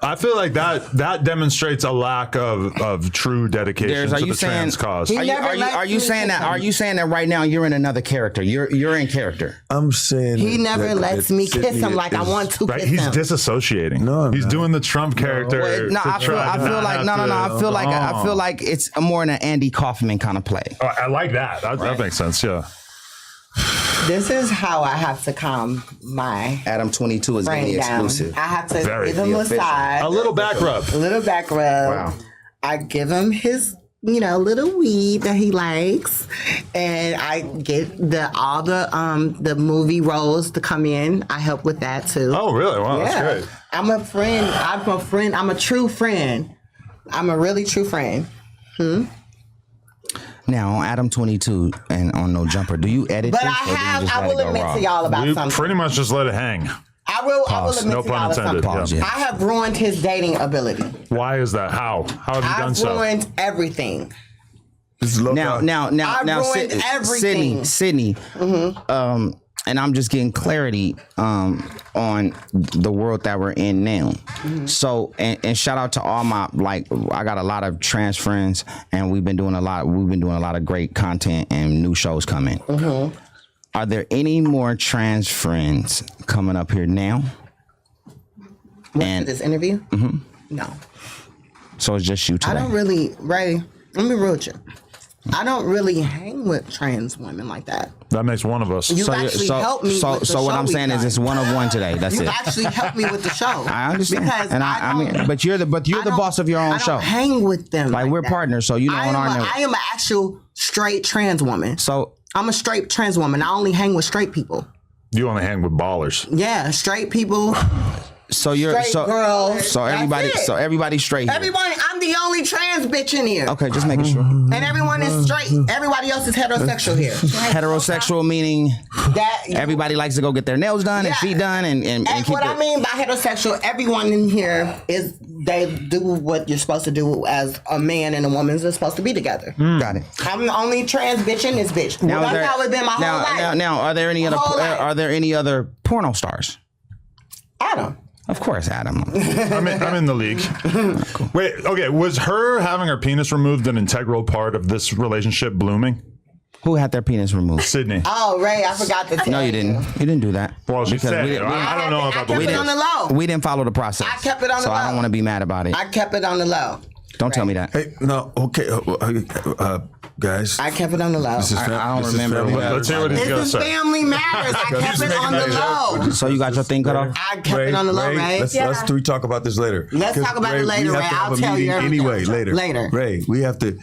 I feel like that demonstrates a lack of true dedication to the trans cause. He Are never lets you me saying kiss that? him. Are you saying that right now you're in another character? You're in character. I'm saying He never lets me kiss Sidney him like I is- want to Right? kiss He's him. disassociating. No, I'm he's not. doing the Trump character. No, to I feel try to like not have I feel like it's more in an Andy Kaufman kind of play. Oh, I like that. That makes sense. Yeah. This is how I have to calm my Adam 22 is brain really down. exclusive. I have to Very give him a official. massage, A little back rub. a little back rub. Wow. I give him his, little weed that he likes, and I get all the movie roles to come in. I help with that too. Oh, really? Wow, that's great. I'm a friend. I'm a true friend. I'm a really true friend. Now on Adam 22 and on No Jumper, do you edit But this? I will admit to y'all about We something. pretty much just let it hang. I will Pause. admit No to pun y'all intended. something. Pause, Yeah. yeah. I have ruined his dating ability. Why is that? How have you done I've so? ruined everything. This is low Now, ruined everything. Sydney, and I'm just getting clarity on the world that we're in now. So, and shout out to all my, I got a lot of trans friends, and we've been doing a lot of great content and new shows coming. Are there any more trans friends coming up here now? For this interview? No. So it's just you today. I don't really, Ray, let me real with you. I don't really hang with trans women like that. That makes one of us. You actually helped me with the So what show I'm saying we've is it's done. one of one today. That's You it. actually helped me with the show. I understand. Because And I mean, but you're the boss of your own I show. don't hang with them. Like, we're that. partners, so on our network. I am an actual straight trans woman. So I'm a straight trans woman. I only hang with straight people. You only hang with ballers. Yeah, straight people. you're Straight girls. So everybody That's it. so everybody's straight. Here. Everyone, I'm the only trans bitch in here. Okay, just making sure. And everyone is straight. Everybody else is heterosexual here. Heterosexual meaning That everybody likes to go get their nails done and Yeah. feet done and And keep what I mean by heterosexual, everyone in here they do what you're supposed to do as a man and a woman is supposed to be together. Got it. I'm the only trans bitch in this bitch. Now, That's how it's been my whole life. Now, are there any other porno stars? Adam. Of course, Adam. I'm in the league. Wait, okay. Was her having her penis removed an integral part of this relationship blooming? Who had their penis removed? Sydney. Oh, Ray, I forgot to tell No, you didn't. You didn't do that. Well, she said it. I don't know if I I kept believe it it. on the low. We didn't follow the process. I kept it on the So I low. don't want to be mad about it. I kept it on the low. Don't tell me that. Hey, no, okay, guys. I kept it on the low. This is I don't this is remember family what- matters. Let's hear what he's This gonna is say. family matters. I kept it on the low. So you got your thing cut off? I kept it on the low, Ray. Let's three talk about this later. Let's talk about it later, we Ray. have to have I'll a tell you meeting everything. anyway. Later. Ray, we have to.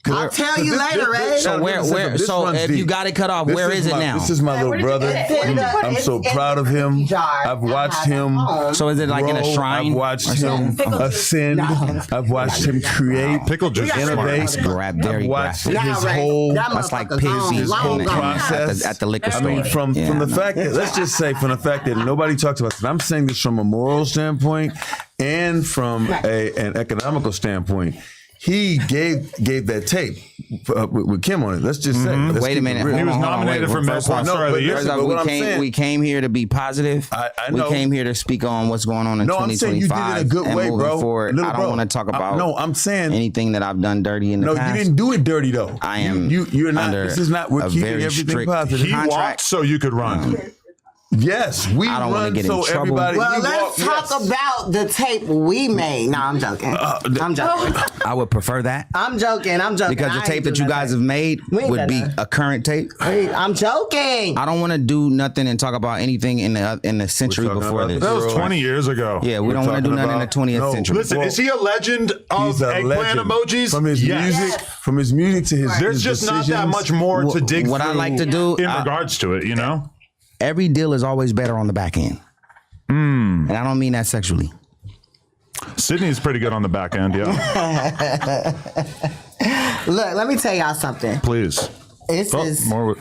I'll tell you later, Ray. So so if you got it cut off, where is it now? This is my little brother. I'm so proud of him. jar. I've watched him. So is it like in a grow. shrine? I've watched him ascend. I've watched him create, Pickle juice. innovate. Very I've watched graphic. his whole. That's like motherfucker's pig gone long whole gone. process. at the liquor I store. mean, from the fact that, let's just say, from the fact that nobody talks about this, and I'm saying this from a moral standpoint and from an economical standpoint. he gave that tape with Kim on it. Let's just say. Let's Wait a minute. keep it real. He was nominated for Best Pop Star of the Year. First off, we came here to be positive. I we know. came here to speak on what's going on in No, I'm saying you 2025 did it in a good and way, moving bro. forward. Little I don't bro. want to talk about No, I'm saying anything that I've done dirty in the no, past. you didn't do it dirty though. I am You're not. under This is not. We're a keeping very everything strict positive. He walked so you could run. Yes, we I don't wanna run get in so trouble. everybody. Well, we let's walk, talk yes. about the tape we made. No, I'm joking. I'm joking. I would prefer that I'm joking. because the tape that you guys have made We ain't would be gonna- a current tape. I'm joking. I don't want to do nothing and talk about anything in the century talking before about this. That was 20 years ago. Yeah, we don't want to do nothing in the 20th century. Listen, is he a legend of He's a eggplant legend. emojis? From his Yes. music, from his music to his. There's his just not that decisions. much more to dig What through I like to do, in regards to it, you know? every deal is always better on the back end. And I don't mean that sexually. Sydney's pretty good on the back end, yeah. Look, let me tell y'all something. Please. This is. More.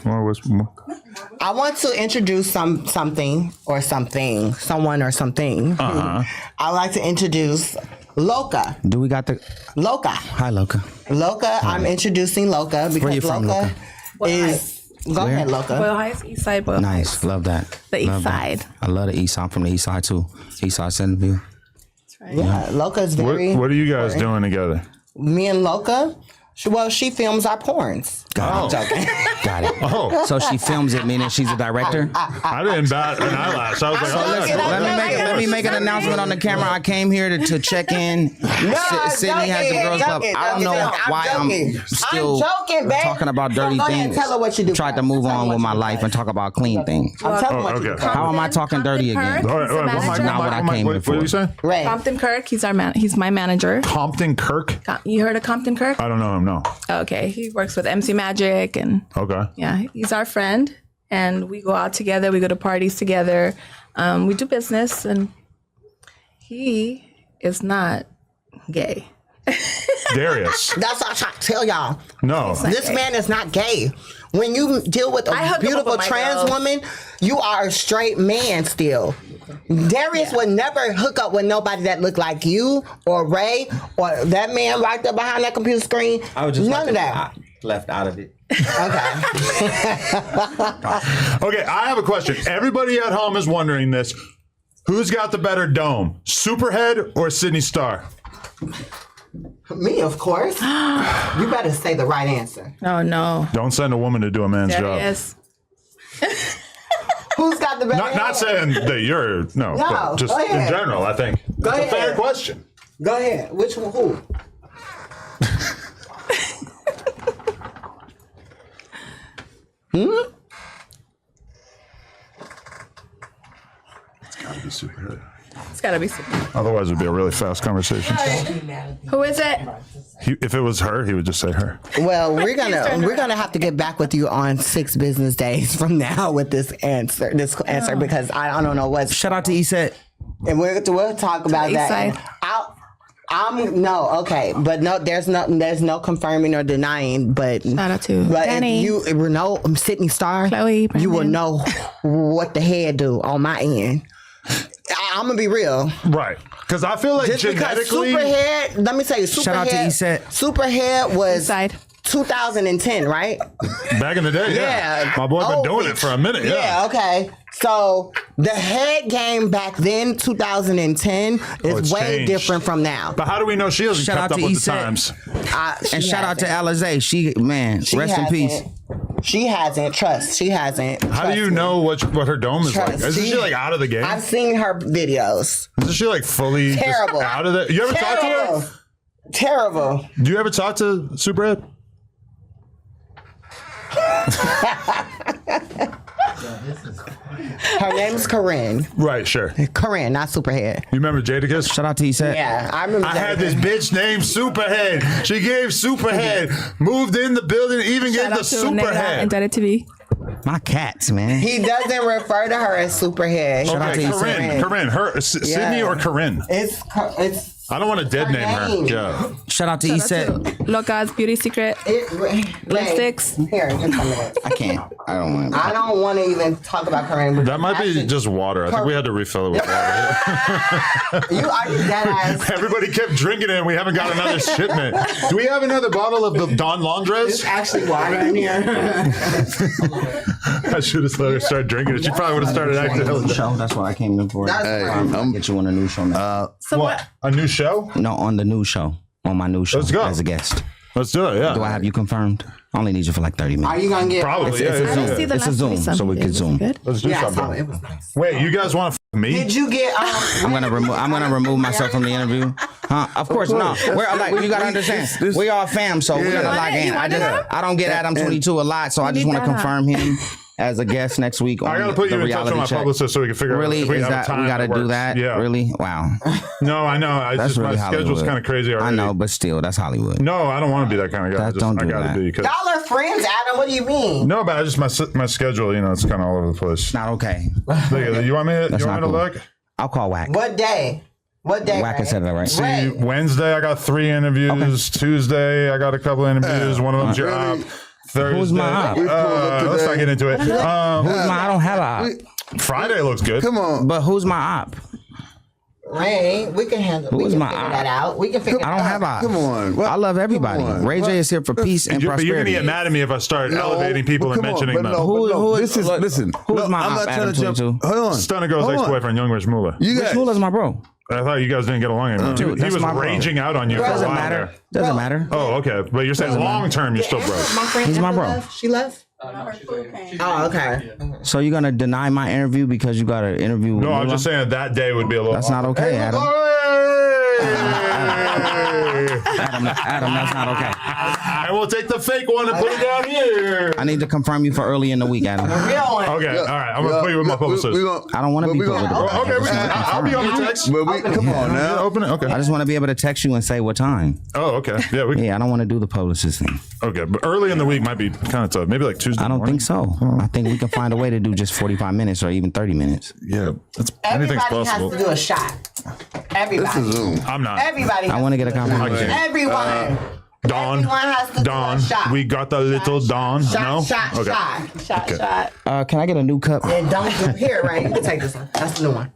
I want to introduce someone or something. I like to introduce Loca. Do we got the Loca. Hi, Loca? Loca. I'm introducing Loca because you from, Loca Loca? is. Go ahead, Loca. Boyle Heights, East Side, Boyle Nice, Heights. love that. The Love East that. Side. I love the East Side. I'm from the East Side too. East Side Centerville. Yeah, Loca is very. What are you guys doing together? Me and Loca. She films our porns. Got it. Got it. Oh, So she films it, meaning she's a director. I didn't bat an eyelash. I was like, oh, joking, yeah. Let me make an announcement on the camera. I came here to check in. Sydney has the girls club. I don't know why I'm still joking, babe. talking about dirty Go ahead, things. tell her what you do. Tried to move on with my life and talk about clean things. I'm telling Oh, what you do. okay. How am I talking dirty again? All right, all right. He's the Not what I came here What are you for. saying? Ray. Compton Kirk, he's my manager. Compton Kirk? You heard of Compton Kirk? I don't know him, no. Okay, he works with MC Magic and Okay. yeah, he's our friend and we go out together, we go to parties together. We do business and he is not gay. Darius. That's what I'm trying to tell y'all. No. This man is not gay. When you deal with I a hooked up beautiful with my trans girl. woman, you are a straight man still. Darius would never hook up with nobody that looked like you or Ray or that man right there behind that computer screen. None of that. Left out of it. Okay. Okay, I have a question. Everybody at home is wondering this. Who's got the better dome? Superhead or Sidney Starr? Me, of course. You better say the right answer. Oh no. Don't send a woman to do a man's job. Yes. Who's got the better Not saying that you're but just go in ahead. general, I think. Go It's a ahead. fair question. Go ahead. Which one? Who? It's gotta be super. Otherwise, it would be a really fast conversation. Who is it? If it was her, he would just say her. Well, we're gonna have to get back with you on 6 business days from now with this answer because I don't know what's. Shout out to Eset. And we'll talk about East that. Side. But no, there's no confirming or denying. But Shout out to but Danny. if you know Sidney Starr, Chloe, you will Brandon. know what the head do on my end. I'm gonna be real. Right. Because I feel like Just because genetically. Superhead, let me tell you, Shout out to Superhead. Eset. Superhead was Side. 2010, right? Back in the day, yeah. My boy been doing it for a minute, yeah. Okay. So the head game back then, 2010, is it's way changed. different from now. But how do we know she hasn't Shout kept out up to with the Eset. times? And She shout out to hasn't. Alize. She rest in peace. She hasn't. Trust. She hasn't. How do Trust you me. know what her dome is like? Trust. Isn't she like out of the game? I've seen her videos. Isn't she like fully just Terrible. out of the? You ever talk to her? Terrible. Do you ever talk to Superhead? Her name's Corinne. Right, sure. You Corinne, not Superhead. remember Jadakiss? Shout out to Eset. Yeah, I remember. I had this bitch named Superhead. She gave Superhead, moved in the building, even gave Shout the out to Neda Superhead. Indebted TV. My cats, man. He doesn't refer to her as Superhead. out Okay, to Corinne. Her, Sydney or Corinne? It's I don't want to dead name her. Yeah. Shout out to Eset. Loca's Beauty Secret. Lipsticks. Here, just a minute. I can't. I don't want. I don't want to even talk about Corinne. That might be just water. I think we had to refill it with water. You are dead ass. Everybody kept drinking it and we haven't got another shipment. Do we have another bottle of the Don Londres? It's actually water in here. I should have let her start drinking it. She probably would have started acting. Show. That's what I came in for. That's I'm get you on a new show now. So what? A new show? No, on the new show. On my new show. Let's go. As a guest. Let's do it, yeah. Do I have you confirmed? I only need you for like 30 minutes. Are you gonna get? Probably, It's yeah. a yeah, Zoom. yeah. See the It's a last Zoom, 20 so we something. can Is it Zoom. good? Let's do Yeah, I saw it. something. It was nice. Wait, you guys want to me? Did you get? I'm gonna remove myself from the interview. Huh? Of course, no. We're like, you gotta understand. We all fam, so we're gonna log in. I don't get Adam 22 a lot, so I just want to confirm him as a guest next week. I gotta put you the in touch with reality my check. publicist so we can figure Really? out if we Is have that time we gotta that do works. that? Yeah. Really? Wow. No, I know. I That's just really my schedule's Hollywood. kind of crazy already. I know, but still, that's Hollywood. No, I don't want to be that kind of guy. Don't do I gotta that. be because Y'all are friends, Adam. What do you mean? no, but I just my schedule. You know, it's kind of all over the place. Not okay. You want me to? That's You want not me to cool. look? I'll call Whack. What day? What day? Whack Ray? said that right. See, Wednesday I got 3 interviews. Tuesday I got a couple interviews. One of them's your op. Thursday. Who's my op? Let's not get into it. Who's my? I don't have a op. Friday looks good. Come on. But who's my op? Ray, we can handle. We Who's can my figure op? that out. We can figure. I don't have ops. Come on. I love everybody. Come on. Ray J is here for peace and But you're gonna prosperity. get mad at me if I start elevating people and mentioning them. Who is- This is look, listen. who's my I'm op, not trying Adam to jump. 22? Hold on. Stunner Girl's Hold on. ex-boyfriend, Young Rich Mula. You Rich guys. Mula's my bro. I thought you guys didn't get along anymore. Dude, He that's was my bro. raging out on you for a Doesn't while matter. there. Doesn't matter. Oh, okay. But you're saying long term, you're still broke. My friend He's my Amber bro. left? She left. Oh, okay. So you're gonna deny my interview because you got an interview with No, I'm Mula? just saying that day would be a little. That's not okay, Adam. Hey! Adam, that's not okay. And we'll take the fake one and put it down here. I need to confirm you for early in the week, Adam. Real one. Okay, all right. I'm gonna put you with my publicist. I don't want to be put with the Oh, okay, I'll be on the text. But come on now. Open it. I Okay. just want to be able to text you and say what time. Oh, okay. Yeah, we can. Yeah, I don't want to do the publicist thing. Okay, but early in the week might be kind of tough. Maybe like Tuesday. I don't morning. think so. I think we can find a way to do just 45 minutes or even 30 minutes. Yeah, anything's Everybody has possible. to do a shot. Everybody. I'm not. Everybody. I want to get a confirmation. Everyone. Dawn. Everyone has to do Dawn. a shot. We got the little Dawn. Shot, No. shot, Okay. shot. Shot. Can I get a new cup? And don't do here, Ray. You can take this one. That's the new one.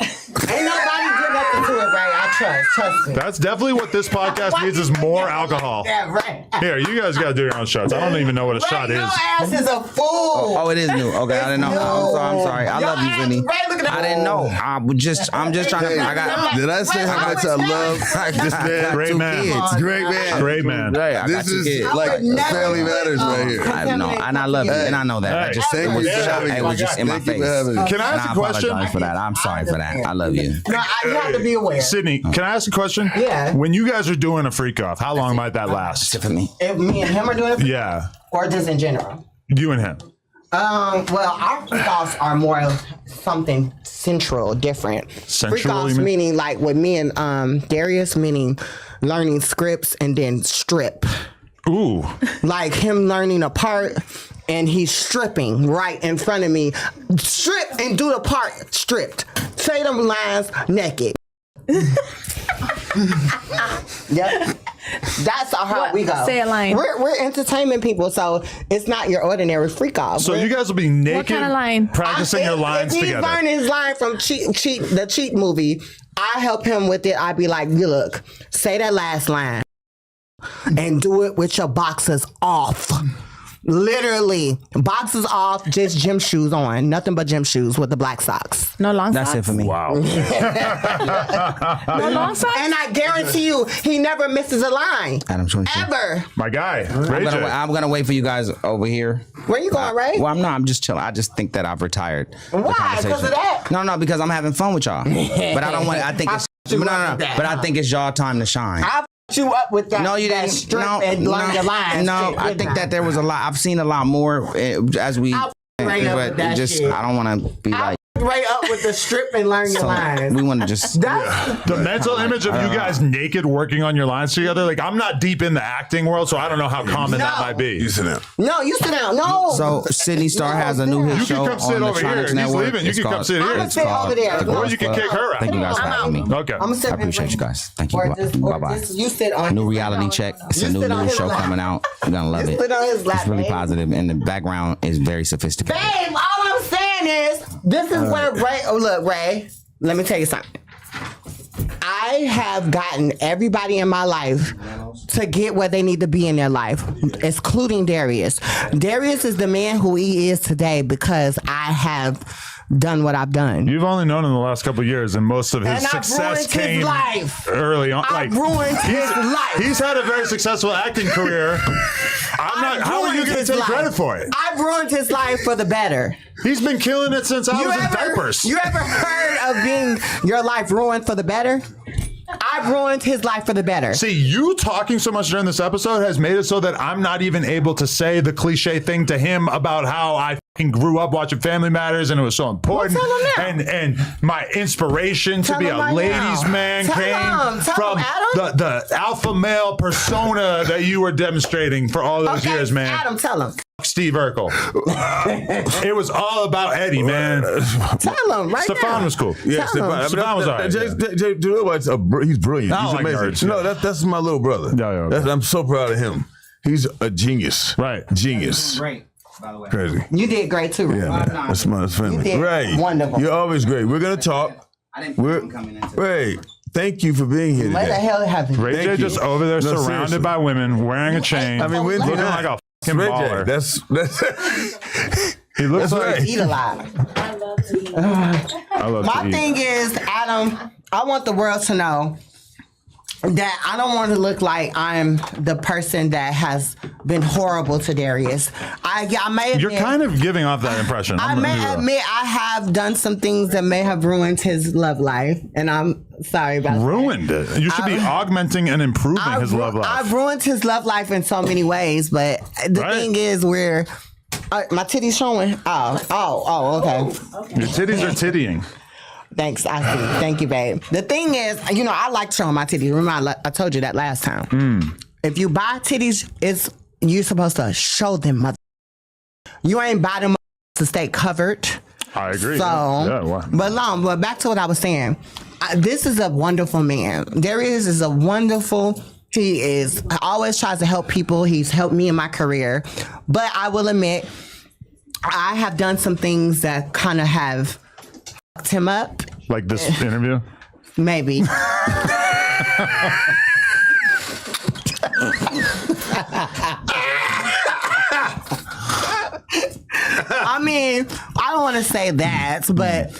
Ain't nobody did nothing to it, Ray. I trust me. That's definitely what this podcast needs is more alcohol. Yeah, Ray. Here, you guys got to do your own shots. I don't even know what a shot Ray, your is. ass is a fool. Oh, it is new. Okay, I didn't know. I'm sorry. I love you, Sidney. Ray, look at that. I didn't know. I'm just trying to. I got. Did I say how much I love this man? Great two man. kids. Great man. Great man. Right, I got This two is kids. like would never Family do it. Matters right here. I know, and I love you, and I know that. I Hey, just thank it was you for just, having it me. was just in my Thank you face. for having me. Can I ask And a I question? apologize for that. I'm sorry for that. I love you. No, you have to be aware. Sydney, can I ask a question? Yeah. When you guys are doing a freak off, how long might that last? For me. If me and him are doing it, Yeah. or just in general. You and him. Well, our freak-offs are more of something central, different. Central, Freak-offs you mean? meaning like with me and Darius, meaning learning scripts and then strip. Ooh. Like him learning a part and he's stripping right in front of me. Strip and do the part stripped. Say them lines naked. Yep. That's how we go. Say a line. We're entertainment people, so it's not your ordinary freak off. So you guys will be naked kind of line? practicing your lines if together. If he learned his line from the Cheat movie, I help him with it. I'd be like, look, say that last line and do it with your boxers off. Literally, boxers off, just gym shoes on. Nothing but gym shoes with the black socks. No long That's socks. it for me. Wow. No long socks. And I guarantee you, he never misses a line. Adam 22. Ever. My guy. Ray J. I'm gonna wait for you guys over here. Where you going, Ray? Well, I'm not. I'm just chilling. I just think that I've retired. the Why? conversation. Because of that? No, because I'm having fun with y'all. But I don't want. I think it's you no. up with that, But I huh? think it's y'all time to shine. I f***ed you up with that. No, you that didn't. strip No, and learn your lines. no. shit, I didn't think that there was a lot. I've seen a lot more as we. I'll bring up but with that just shit. I don't want to be like. Ray up with the strip and learn your lines. We want to just the mental image of you guys naked working on your lines together. Like, I'm not deep in the acting world, so I don't know how common that might be. You sit down. No, you sit down. No. So Sidney Starr has a new hit You show can come sit on the over here. Tronics He's Network. leaving. You It's can come called- sit here. I'm gonna sit over there. The Or Girls you can Club. kick her out. Thank you guys for having me. Okay. I'm gonna sit I appreciate you guys. Thank you. Or just, Bye bye. you sit on New reality check. It's a You new sit on news his show lap. coming out. You're gonna love You it. sit on his lap, It's really babe. positive, and the background is very sophisticated. Babe, all I'm saying is, this is where Ray. Oh, look, Ray. Let me tell you something. I have gotten everybody in my life to get where they need to be in their life, excluding Darius. Darius is the man who he is today because I have done what I've done. You've only known him the last couple of years, and most of his And I've success ruined his came life. early on. I've ruined his life. He's had a very successful acting career. How are you going to take credit for it? I've ruined his life for the better. He's been killing it since I was in diapers. You ever heard of being your life ruined for the better? I've ruined his life for the better. See, you talking so much during this episode has made it so that I'm not even able to say the cliche thing to him about how I fucking grew up watching Family Matters and it was so important. Well, tell him now. And my inspiration to Tell be him a right ladies' now. man Tell came him. Tell from him, Adam. the alpha male persona that you were demonstrating for all those years, man. Adam, tell him. Steve Urkel. It was all about Eddie, man. Tell him right Stefan now. was cool. Yeah, Tell him. Stefan was all right. He's brilliant. I He's don't like amazing. nerds. No, that's my little brother. Yeah, okay. I'm so proud of him. He's a genius. Right. Genius. Great, by the way. Crazy. You did great too. Yeah, man. That's my family. You did Ray, wonderful. you're always great. We're gonna talk. I didn't We're, coming into Ray, thank you for being here What the today. hell happened? Ray Thank J you. just over there No, surrounded seriously. by women, wearing a chain. I mean, when looking did like a fucking Ray J, baller. that's He looks that's like right. Eat a lot. I love to eat. I love My to eat. thing is, Adam, I want the world to know that I don't want to look like I'm the person that has been horrible to Darius. I may admit, You're kind of giving off that impression. I I'm gonna may be real. admit I have done some things that may have ruined his love life, and I'm sorry about that. Ruined it. You should be augmenting and improving his love life. I've ruined his love life in so many ways, but the Right. thing is, where my titties showing. Oh, okay. Your titties are tittying. Thanks, I see. Thank you, babe. The thing is, I like showing my titties. Remember, I told you that last time. If you buy titties, you're supposed to show them, mother. You ain't buy them to stay covered. I agree. So, yeah, well, but back to what I was saying. This is a wonderful man. Darius is a wonderful. He always tries to help people. He's helped me in my career. But I will admit, I have done some things that kind of have fucked him up. like this interview. Maybe. I mean, I don't want to say that, but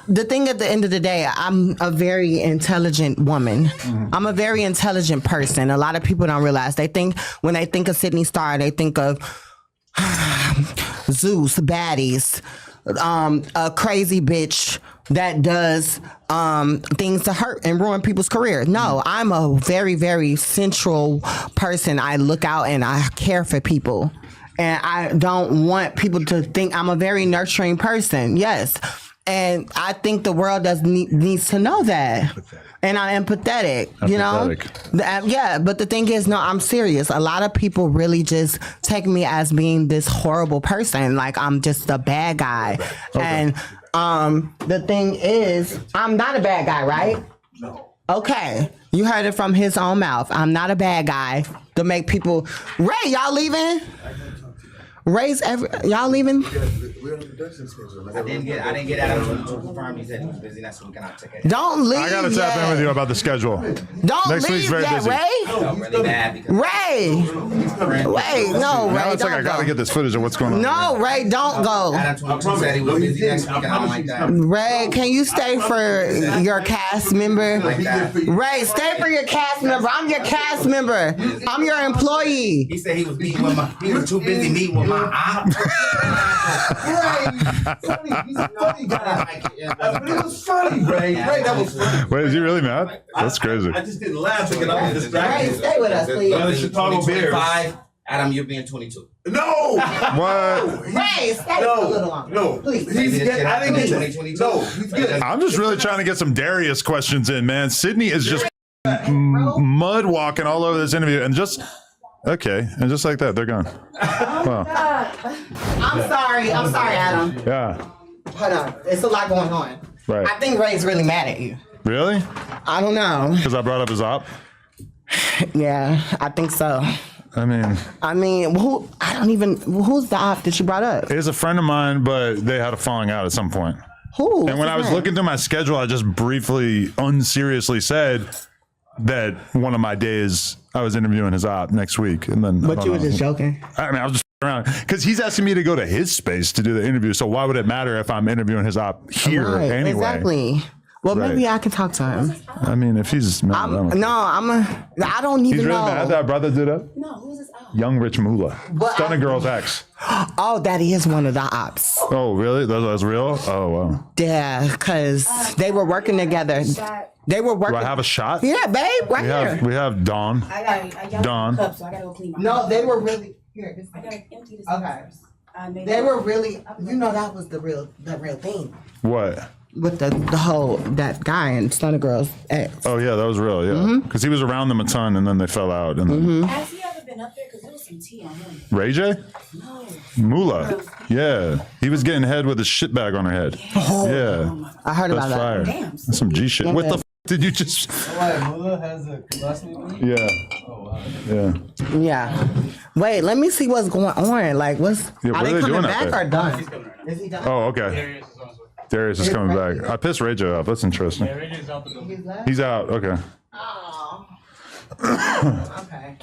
the thing at the end of the day, I'm a very intelligent woman. I'm a very intelligent person. A lot of people don't realize. When they think of Sidney Starr, they think of Zeus, baddies, a crazy bitch that does things to hurt and ruin people's career. No, I'm a very, very central person. I look out and I care for people. And I don't want people to think I'm a very nurturing person. Yes. And I think the world needs to know that. And I am pathetic, you know? Yeah, but the thing is, no, I'm serious. A lot of people really just take me as being this horrible person. Like I'm just a bad guy. Okay. And the thing is, I'm not a bad guy, right? No. Okay. You heard it from his own mouth. I'm not a bad guy to make people... Ray, y'all leaving? Y'all leaving? I didn't get Adam to confirm. He said he was busy next week, and I'll check it. Don't leave. I gotta tap in with you about the schedule. Don't Next leave week's very yet, busy. Ray. I'm really mad because Wait, no, Ray, Now it's like I don't gotta go. get this footage of what's going on. No, Ray, don't go. Adam said he was busy next week, and I don't like that. Ray, can you stay for your cast member? Ray, stay for your cast member. I'm your cast member. I'm your employee. He said he was meeting with he was too busy meeting with my aunt. It was funny, Ray. Ray, that was funny. Wait, is he really mad? That's crazy. I just didn't laugh because I was Ray, distracted. stay with us, please. Chicago beer. 25, Adam, you're being 22. No. What? Ray, stay a little longer. No. Please. He's good. I think he's no. He's good. I'm just really trying to get some Darius questions in, man. Sidney is just mud walking all over this interview, and just like that, they're gone. Wow. I'm sorry, Adam. Yeah. Hold on. It's a lot going on. Right. I think Ray's really mad at you. Really? I don't know. Because I brought up his op. Yeah, I think so. I mean, who's the op that you brought up? it's a friend of mine, but they had a falling out at some point. Who? And when I was looking through my schedule, I just briefly, unseriously said that one of my days I was interviewing his op next week. And then, But you were just joking. I mean, I was just around because he's asking me to go to his space to do the interview. So why would it matter if I'm interviewing his op here Right, anyway? Exactly. Well, maybe I can talk to him. I mean, if he's mad, I don't even he's really know. mad that brother did that? No, who's this op? Young Rich Moolah. Stunning Girl's ex. Oh, that is one of the ops. Oh, really? That's real? Oh, wow. Yeah, because they were working together. They were working. Do I have a shot? Yeah, babe, here. We have Dawn. I got Dawn. a cup, so I gotta go clean my No, they were really here. I gotta empty this Okay. first. They were really. That was the real thing What? with the whole that guy and Stunner Girl's ex. Oh, yeah, that was real, yeah. Because he was around them a ton, and then they fell out. And then Has he ever been up there? Because there was some tea on him. Ray J? No. Moolah. Yeah. He was getting head with a shit bag on her head. Yeah. I heard about That's that. fire. Damn. That's some G shit. What the did you just... Mula has a last name? Yeah. Yeah. Yeah. Wait, let me see what's going on. Like, Yeah, what are are they they coming doing out back there? or done? Is he done? Oh, okay. Darius is coming back. I pissed Ray J off. That's interesting. He's out. Okay. Oh. Okay.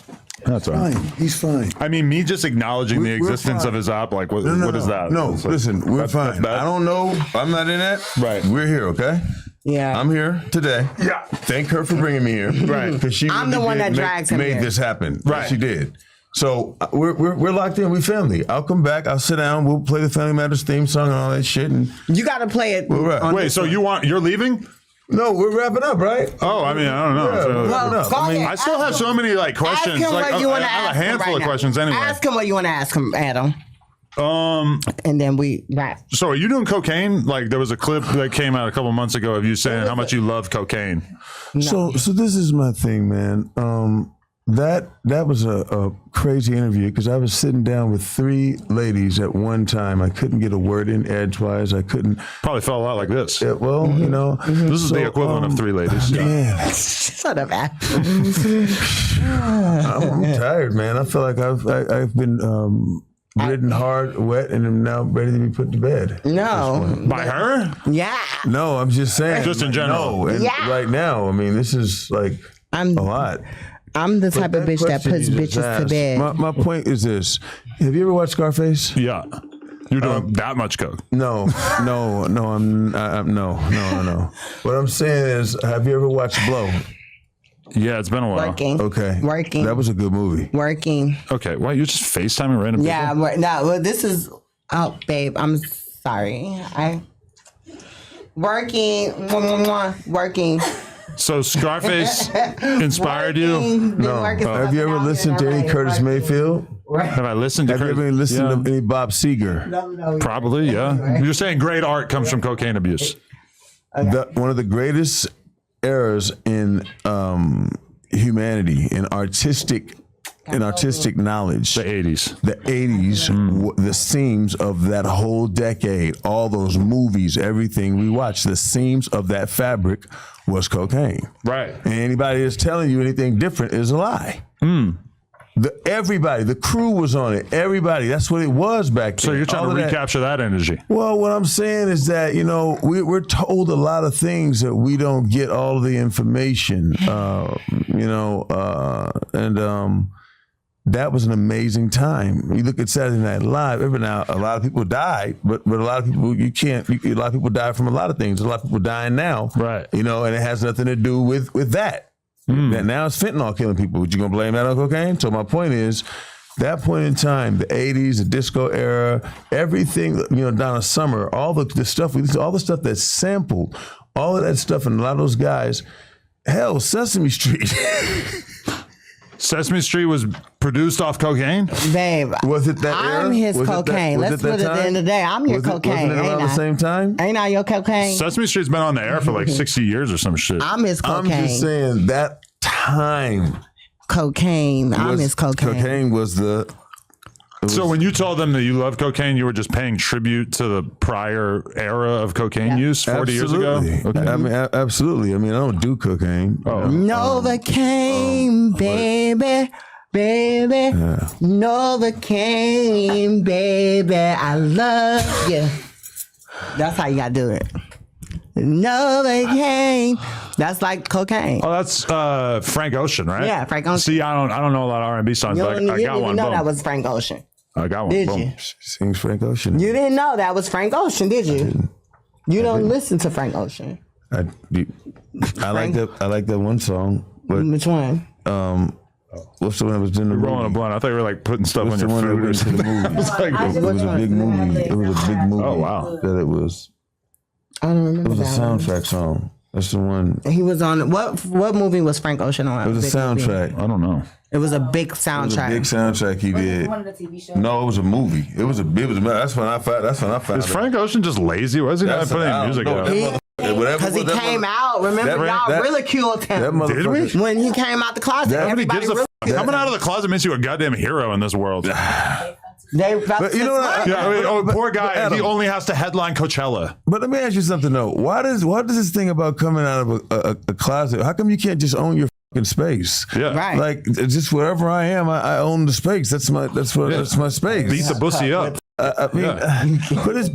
That's all right. Fine. He's fine. I mean, me just acknowledging the We're existence fine. of his op, like, what No, is that? No, It's like- listen, we're that's fine. bad. I don't know. I'm not in that. Right. We're here, okay? Yeah. I'm here today. Yeah. Thank her for bringing me here. Right. Because she I'm the one that dragged him made here. this happen. Right. She did. So we're locked in. We family. I'll come back. I'll sit down. We'll play the Family Matters theme song and all that shit. And You got to play it. We're right. on Wait, this so one. you're leaving? no, we're wrapping up, right? Oh, I mean, I don't know. Yeah, So- we're Well, wrapping up. go I mean, ahead. I still have so many like questions. Ask him Like what you want to I have ask a him handful right of now. questions anyway. Ask him what you want to ask him, Adam. And then we wrap. So are you doing cocaine? Like there was a clip that came out a couple months ago of you saying how much you love cocaine. So this is my thing, man. That was a crazy interview because I was sitting down with 3 ladies at one time. I couldn't get a word in edgewise. I couldn't. Probably felt a lot like this. Yeah, well, you know, This is the equivalent of 3 ladies. man, Shut up, Adam. I'm tired, man. I feel like I've been ridden hard, wet, and am now ready to be put to bed. No. By her? Yeah. No, I'm just saying. Just in general. No, and Yeah. right now, I mean, this is like I'm a lot. I'm the type of bitch that question puts you just bitches to asked, bed. My point is this: have you ever watched Scarface? Yeah. You're doing that much coke. No. No. What I'm saying is, have you ever watched Blow? Yeah, it's been a while. Working. Okay. Working. That was a good movie. Working. Okay. Why you're just FaceTiming random people? Yeah. Well, this is. Oh, babe, I'm sorry. Working. Working. So Scarface inspired you? No. Have you ever listened to any Curtis Mayfield? Have I listened to Have you ever listened to any Bob Seger? No. Probably, yeah. You're saying great art comes from cocaine abuse. One of the greatest eras in humanity, in artistic knowledge. The 80s. The 80s, the seams of that whole decade, all those movies, everything we watched, the seams of that fabric was cocaine. Right. And anybody that's telling you anything different is a lie. Everybody, the crew was on it. Everybody, that's what it was back then. So you're trying to recapture that energy. Well, what I'm saying is that, you know, we're told a lot of things that we don't get all of the information, that was an amazing time. You look at Saturday Night Live, every now a lot of people died, but a lot of people, a lot of people die from a lot of things. A lot of people dying now. Right. You know, and it has nothing to do with that. That now it's fentanyl killing people. Would you gonna blame that on cocaine? So my point is, that point in time, the 80s, the disco era, everything, you know, Donna Summer, all the stuff, all the stuff that's sampled, all of that stuff, and a lot of those guys, hell, Sesame Street. Sesame Street was produced off cocaine? Babe, Was it that I'm era? his Was it cocaine. was Let's it put it that at the end of the day. I'm your cocaine. Wasn't it around the same time? Ain't I your cocaine? Sesame Street's been on the air for like 60 years or some shit. I'm his cocaine. I'm just saying that time. Cocaine. I'm his cocaine. Cocaine was the. So when you told them that you love cocaine, you were just paying tribute to the prior era of cocaine use 40 years ago? Okay. I mean, absolutely. I mean, I don't do cocaine. Oh. Novocaine, baby. Baby, Novocaine, baby, I love you. That's how you gotta do it. Novocaine. That's like cocaine. Oh, that's Frank Ocean, right? Yeah, Frank Ocean. See, I don't know a lot of R&B songs, You but didn't I got even one. know Boom. that was Frank Ocean. I got one. Did Boom. you? Sings Frank Ocean. You didn't know that was Frank Ocean, did you? You don't listen to Frank Ocean. I like that. I like that one song. But Which one? what's the one that was in the movie? Rolling a blunt. I thought you were like putting stuff What's on the your one that food or went to the something. movie? It's like, It was a big movie. It was a big movie. Oh, wow. That it was. I don't remember It was a that one. soundtrack song. That's the one. He was on what movie was Frank Ocean on? It was a Big movie. soundtrack. I don't know. It was a big It was a soundtrack. big soundtrack he did. One of the TV shows. No, it was a movie. It was a. That's when I found. Is out. Frank Ocean just lazy? Why is he not That's- putting I don't music know. out? That motherfucker- whatever- Because he that came mother- out. Remember, that- y'all ridiculed That him. Did we? motherfucker. When he came out the closet. That- Nobody Everybody gives a really coming out of the closet makes you a goddamn hero in this world. They felt But you know what? Yeah, I mean, oh, poor But guy. Adam- He only has to headline Coachella. But let me ask you something though. Why does this thing about coming out of a closet? How come you can't just own your fucking space? Yeah. Right. Like just wherever I am, I own the space. That's my space. Beat the pussy up. I mean, but it's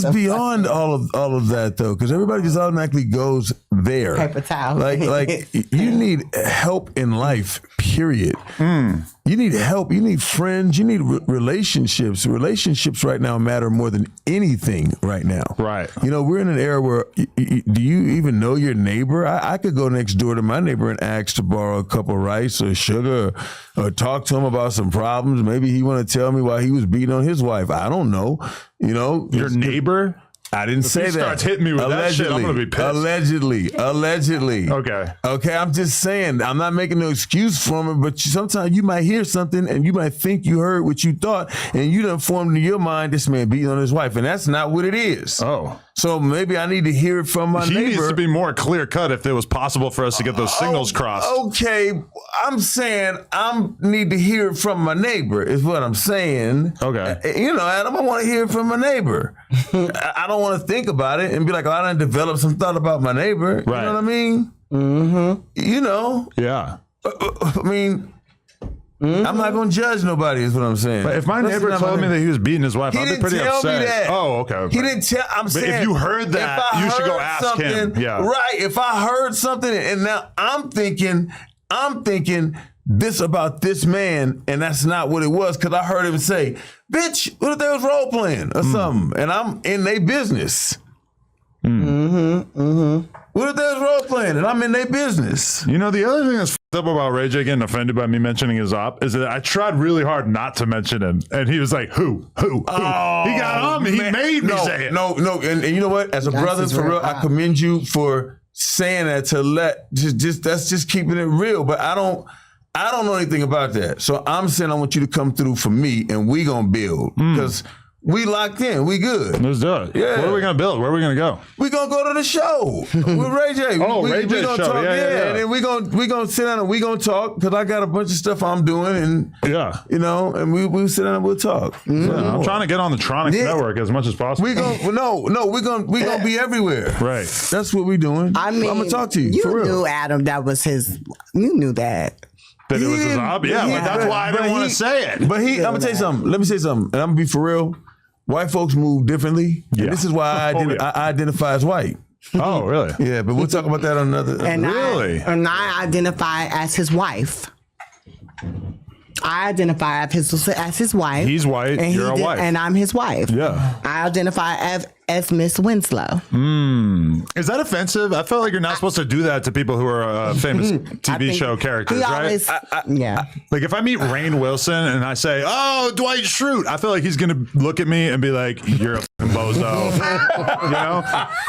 beyond all of that though, because everybody just automatically goes there. Paper towel. Like you need help in life. Period. You need help. You need friends. You need relationships. Relationships right now matter more than anything right now. Right. You know, we're in an era where do you even know your neighbor? I could go next door to my neighbor and ask to borrow a cup of rice or sugar or talk to him about some problems. Maybe he want to tell me why he was beating on his wife. I don't know. You know, Your neighbor? I didn't say he that. starts hitting me with that shit, I'm gonna be pissed. Allegedly. Okay. Okay, I'm just saying, I'm not making no excuse for him, but sometimes you might hear something and you might think you heard what you thought, and you done formed in your mind this man beating on his wife, and that's not what it is. Oh. So maybe I need to hear it from my He neighbor. needs to be more clear cut if it was possible for us to get those signals crossed. Okay, I'm saying I need to hear it from my neighbor is what I'm saying. Okay. You know, Adam, I want to hear it from my neighbor. I don't want to think about it and be like, oh, I done developed some thought about my neighbor. Right. You know what I mean? Mm-hmm. You know, Yeah. I mean, I'm not going to judge nobody is what I'm saying. But if my Listen, neighbor I'm told me not- that he was beating his wife, He I'd be didn't pretty tell upset. me that. Oh, okay. He didn't tell. I'm But saying if you heard that, if I you should go heard ask him. something- Yeah. Right. If I heard something and now I'm thinking this about this man, and that's not what it was because I heard him say, "Bitch, what if they was role playing or something?" And I'm in their business. What if they was role playing and I'm in their business? You know, the other thing that's f***ed up about Ray J getting offended by me mentioning his op is that I tried really hard not to mention him. And he was like, who? Oh, He got on me. He man. made me say it. No. And you know what? As a brother, is for real real, I hot. commend you for saying that to let just that's just keeping it real. But I don't know anything about that. So I'm saying I want you to come through for me and we gonna build. Because we locked in. We good. Let's do it. Yeah. What are we going to build? Where are we going to go? We gonna go to the show with Ray J. Oh, Ray J gonna show. talk, Yeah. And then we gonna sit down and we gonna talk because I got a bunch of stuff I'm doing and Yeah. you know, and we'll sit down and we'll talk. Yeah, I'm trying to get on the Tronics Yeah. network as much as possible. We gonna be everywhere. Right. That's what we doing. I mean, I'm gonna talk to you for real. knew Adam. That was his. You knew that. That it was his didn't- hobby. Yeah, but that's why I didn't want to say it. But I'm gonna tell you something. Let me say something, and I'm gonna be for real. White folks move differently, Yeah. and this is why I identify as white. Oh, really? Yeah, but we'll talk about that on another. And Really? I identify as his wife. I identify as his wife. He's white, and you're a wife. and I'm his wife. Yeah. I identify as Miss Winslow. Is that offensive? I felt like you're not supposed to do that to people who are famous TV show characters, right? Yeah. Like if I meet Rainn Wilson and I say, "Oh, Dwight Schrute," I feel like he's gonna look at me and be like, "You're a fucking bozo." You know?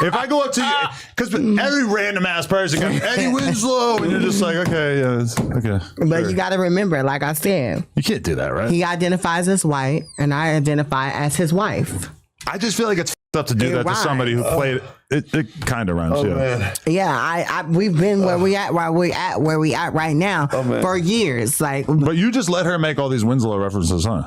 If I go up to you, because every random ass person goes, "Eddie Winslow," and you're just like, "Okay, yeah, okay." But sure. you got to remember, like I said, You can't do that, right? he identifies as white, and I identify as his wife. I just feel like it's f***ed up to do It that to somebody who played it. It kind of rhymes, yeah. Man. Yeah, we've been where we at right now for years. Like, But you just let her make all these Winslow references, huh?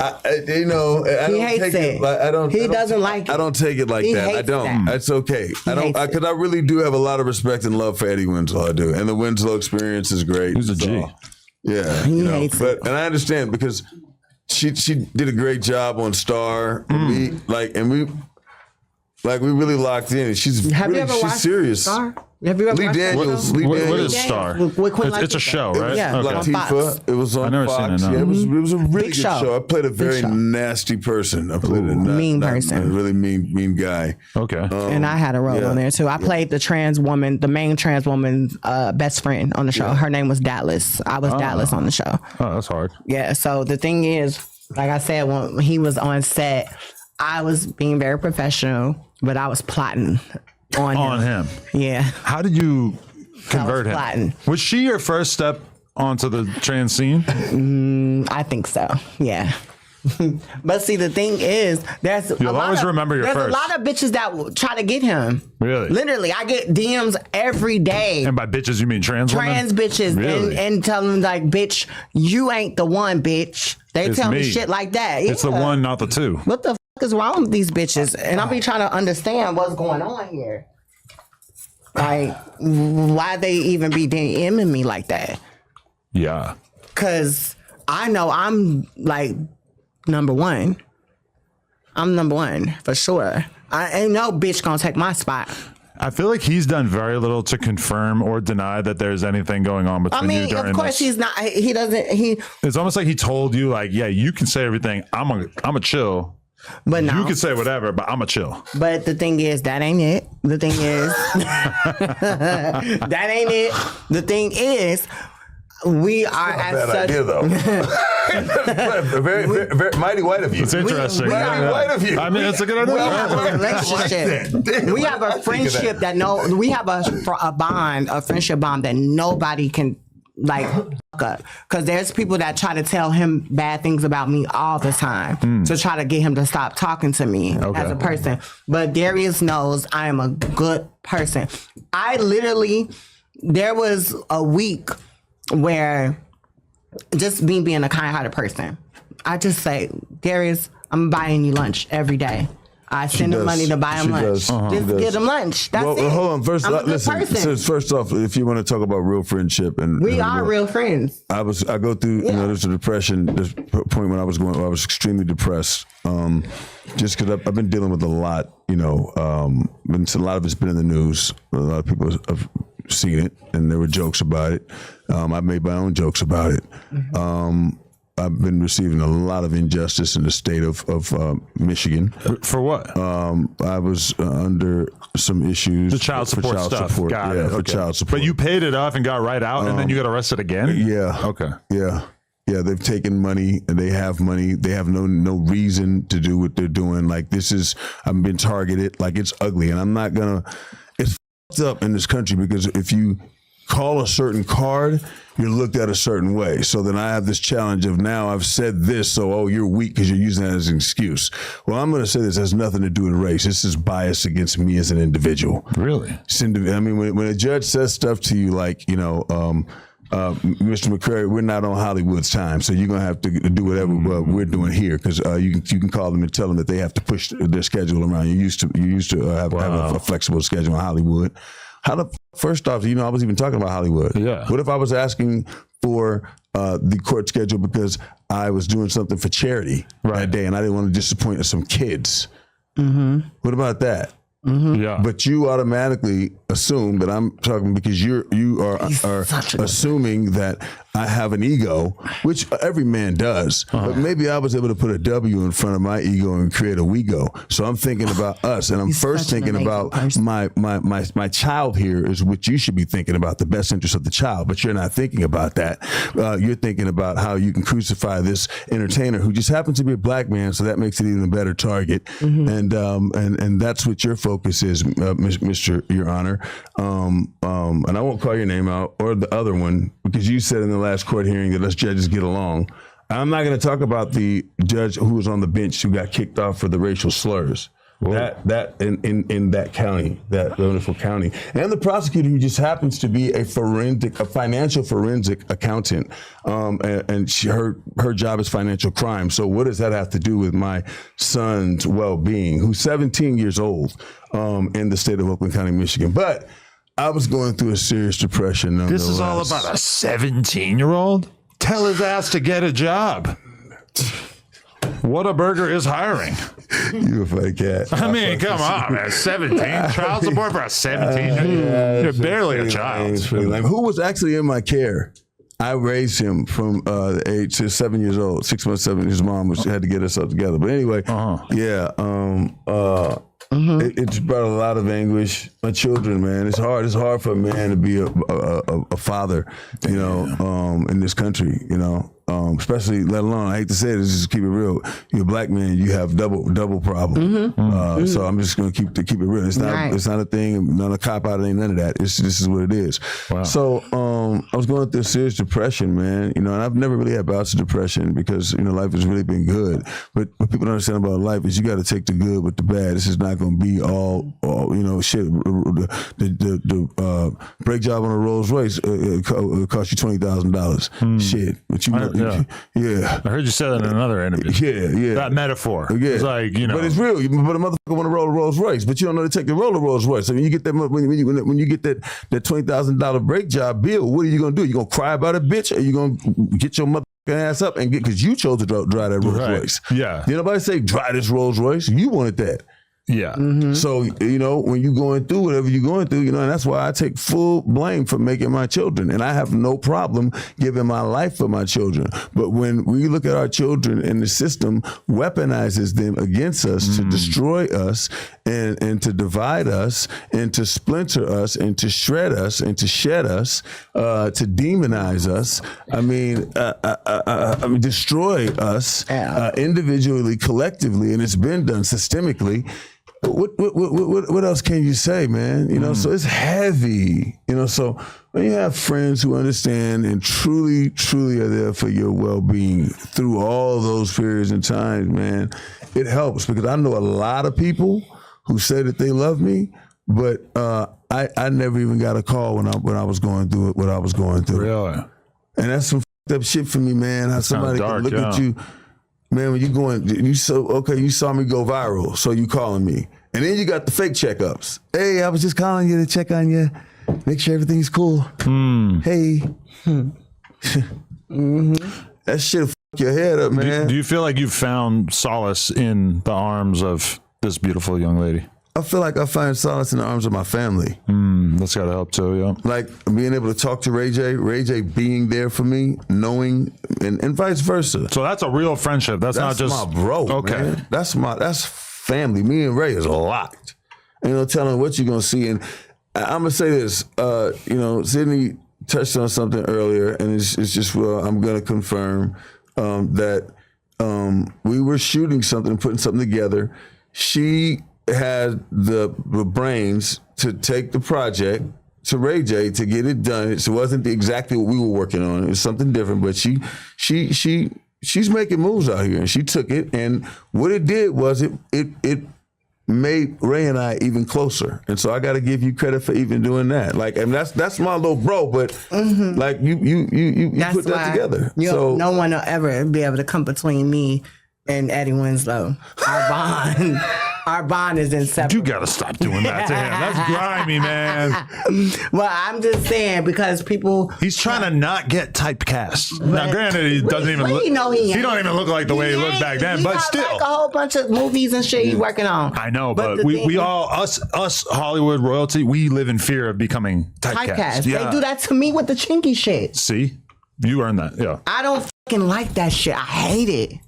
You know, I He don't hates take it. Like, I don't. He I don't- doesn't like it. I don't take it like He that. I hates don't. that. That's okay. I don't hates because I really do have a lot of respect and love for Eddie Winslow. I do, and the Winslow experience is great. He's a G. Yeah, He you know, hates but and I understand because she did a great job on Starr. And we really locked in. She's have really, you ever she's watched serious. Starr? Have you ever Lee watched Daniels. that show? Lee What Daniels. is Star? With Queen It's a Latifah. show, right? Yeah. Okay. On Latifah. Fox. It was on I've never Fox. seen it, no. Yeah, it was a really Big good show. show. I played a very show. nasty person. I played a Mean person. a really mean guy. Okay. And I had a role on there too. I played the trans woman, the main trans woman's best friend on the show. Her name was Dallas. I was Dallas on the show. Oh, that's hard. Yeah. So the thing is, like I said, when he was on set, I was being very professional, but I was plotting on him. Yeah. How did you convert him? plotting. Was she your first step onto the trans scene? I think so. Yeah. But see, the thing is, You'll always remember your there's first. a lot of bitches that will try to get him. Really? Literally, I get DMs every day. And by bitches, you mean trans women? Trans bitches Really? and tell them like, bitch, you ain't the one, bitch. They It's tell me me. shit like that. It's the Yeah. one, not the two. What the fuck is wrong with these bitches? And I be trying to understand what's going on here. Like, why they even be DMing me like that? Yeah. Cause I know I'm like number one. I'm number one for sure. I ain't no bitch gonna take my spot. I feel like he's done very little to confirm or deny that there's anything going on between I you mean, during of course this. he's not. He doesn't. He. It's almost like he told you, like, yeah, you can say everything. I'm a chill. But no. You can say whatever, but I'm a chill. But the thing is, that ain't it. The thing is, that ain't it. The thing is, we are at Bad such. idea, though. very, very mighty white of you. It's interesting. we Mighty are- white of you. I mean, it's a good idea. We have a Like relationship. that. We have a friendship that we have a bond, a friendship bond that nobody can like fuck up. Because there's people that try to tell him bad things about me all the time to try to get him to stop talking to me as a person. But Darius knows I am a good person. There was a week where just me being a kind-hearted person, I just say, Darius, I'm buying you lunch every day. I send him money to buy him She lunch. does. Just She get does. him lunch. That's Well, it. hold on. First, I'm a good listen. person. First off, if you want to talk about real friendship, and We are real friends. I go through, there's a depression. There's a point when I was extremely depressed. Just because I've been dealing with a lot, and a lot of it's been in the news. A lot of people have seen it, and there were jokes about it. I've made my own jokes about it. I've been receiving a lot of injustice in the state of Michigan. For what? I was under some issues. The child support for child stuff. Support. Got Yeah, it. for Okay. child support. But you paid it off and got right out, and then you got arrested again? Yeah. Okay. Yeah. Yeah, they've taken money and they have money. They have no reason to do what they're doing. Like I've been targeted. Like it's ugly. And I'm not it's f***ed up in this country because if you call a certain card, you're looked at a certain way. So then I have this challenge of now I've said this, so you're weak because you're using that as an excuse. Well, I'm going to say this has nothing to do with race. This is bias against me as an individual. Really? I mean, when a judge says stuff to you like, Mr. McCrary, we're not on Hollywood's time, so you're gonna have to do whatever we're doing here because you can call them and tell them that they have to push their schedule around. You used to have a flexible schedule in Hollywood. First off, I was even talking about Hollywood. Yeah. What if I was asking for the court schedule because I was doing something for charity that day and I didn't want to disappoint some kids? Mm-hmm. What about that? Mm-hmm. Yeah. But you automatically assume that I'm talking because you are assuming that I have an ego, which every man does. But maybe I was able to put a W in front of my ego and create a we go. So I'm thinking about us, and I'm first thinking about my child here is what you should be thinking about, the best interest of the child. But you're not thinking about that. You're thinking about how you can crucify this entertainer who just happens to be a black man, so that makes it even a better target. And that's what your focus is, Mr. Your Honor. And I won't call your name out or the other one because you said in the last court hearing that us judges get along. I'm not going to talk about the judge who was on the bench who got kicked off for the racial slurs. That in that county, that wonderful county, and the prosecutor who just happens to be a financial forensic accountant, and her job is financial crime. So what does that have to do with my son's well-being, who's 17 years old, in the state of Oakland County, Michigan? But I was going through a serious depression. This is all about a 17-year-old? Tell his ass to get a job. Whataburger is hiring. You a funny cat. I mean, come on, man. 17. Child support for a 17. You're barely a child. Who was actually in my care? I raised him from the age to 7 years old, 6 months, 7. His mom had to get us up together. But anyway, it's brought a lot of anguish. My children, man, it's hard. It's hard for a man to be a father, you know, in this country, you know. Especially, let alone, I hate to say it, just keep it real. You're a black man, you have double problem. So I'm just gonna keep it real. It's not a thing, not a cop out, ain't none of that. This is what it is. Wow. So I was going through a serious depression, man. You know, and I've never really had bouts of depression because, you know, life has really been good. But what people don't understand about life is you got to take the good with the bad. This is not gonna be all you know, shit. The brake job on a Rolls Royce cost you $20,000. Shit, but you. Yeah. I heard you say that in another interview. Yeah. That metaphor. Yeah. It's like, you know. But it's real. But a motherfucker want to roll a Rolls Royce, but you don't know to take the roller Rolls Royce. So when you get that, when you get that $20,000 brake job bill, what are you gonna do? You gonna cry about it, bitch, or you gonna get your motherfucking ass up and get, because you chose to drive that Rolls Royce. Yeah. Did nobody say drive this Rolls Royce? You wanted that. Yeah. So, you know, when you're going through whatever you're going through, you know, and that's why I take full blame for making my children. And I have no problem giving my life for my children. But when we look at our children and the system weaponizes them against us to destroy us and to divide us and to splinter us and to shred us and to shed us, to demonize us, I mean, destroy us individually, collectively, and it's been done systemically. What else can you say, man? You know, so it's heavy. You know, so when you have friends who understand and truly are there for your well-being through all those periods and times, man, it helps, because I know a lot of people who say that they love me, but I never even got a call when I was going through what I was going through. Really? And that's some fucked up shit for me, man. How somebody can look at you. Man, when you saw me go viral, so you calling me. And then you got the fake checkups. Hey, I was just calling you to check on you, make sure everything's cool. Hey. That shit'll fuck your head up, man. Do you feel like you've found solace in the arms of this beautiful young lady? I feel like I find solace in the arms of my family. That's gotta help too, yeah. Like being able to talk to Ray J being there for me, knowing, and vice versa. So that's a real friendship. That's not just my bro. Okay, man. That's family. Me and Ray is locked. You know, telling what you're gonna see, and I'm gonna say this. You know, Sidney touched on something earlier, and it's just I'm gonna confirm that we were shooting something, putting something together. She had the brains to take the project to Ray J to get it done. It wasn't exactly what we were working on. It was something different, but she's making moves out here, and she took it. And what it did was it made Ray and I even closer. And so I got to give you credit for even doing that. Like, and that's my little bro, but like you put that together. So no one will ever be able to come between me and Eddie Winslow. Our bond is inseparable. You gotta stop doing that to him. That's grimy, man. Well, I'm just saying, because people... He's trying to not get typecast. Now, granted, he doesn't even look... He don't even look like the way he looked back then, but still. Like a whole bunch of movies and shit he's working on. I know, but we all, us Hollywood royalty, we live in fear of becoming typecast. Yeah. They do that to me with the chinky shit. See? You earned that, yeah. I don't fucking like that shit. I hate it.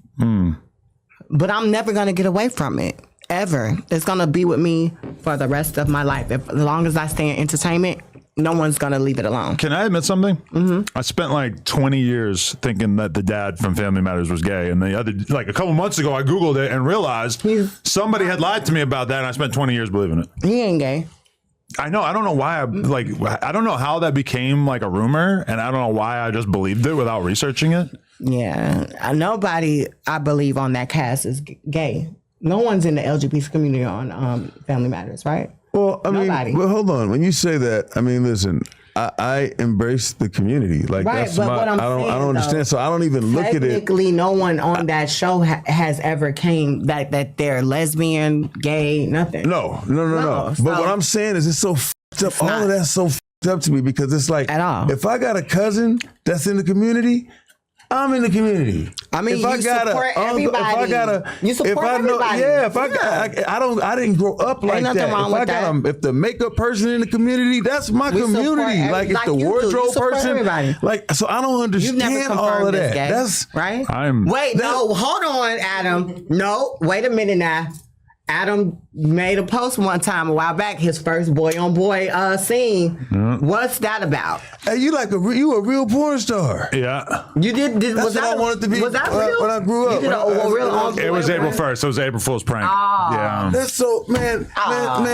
But I'm never gonna get away from it. Ever. It's gonna be with me for the rest of my life. As long as I stay in entertainment, no one's gonna leave it alone. Can I admit something? I spent like 20 years thinking that the dad from Family Matters was gay, and a couple months ago, I Googled it and realized somebody had lied to me about that, and I spent 20 years believing it. He ain't gay. I know. I don't know why. I don't know how that became like a rumor, and I don't know why I just believed it without researching it. Yeah, nobody I believe on that cast is gay. No one's in the LGBT community on Family Matters, right? Well, I mean, Nobody. but hold on. When you say that, I mean, listen, I embrace the community. Like Right, that's but my. what I'm I don't saying, understand. though, So I don't even look at it. Technically, no one on that show has ever came that they're lesbian, gay, nothing. No. No, But so- what I'm saying is, it's so fucked up. All of that's so fucked up to me because it's like, At all. if I got a cousin that's in the community, I'm in the community. I mean, if I you got support if I everybody. got a, You support if I know, everybody. yeah. If I Yeah. I didn't grow up like nothing that. wrong If I with got that. if the makeup person in the community, that's my We support community. Like if like the you do. You wardrobe support person, everybody. like so, I don't You've never understand all confirmed of this that. gay, That's right. I'm. Wait, no, hold on, Adam. No, wait a minute now. Adam made a post one time a while back. His first boy on boy scene. What's that about? hey, you a real porn star. Yeah. You did. That's was what that I wanted to be Was that real? when I grew up. You did a real on It was boy April one? 1st. It was April Fool's prank. Yeah. That's so man.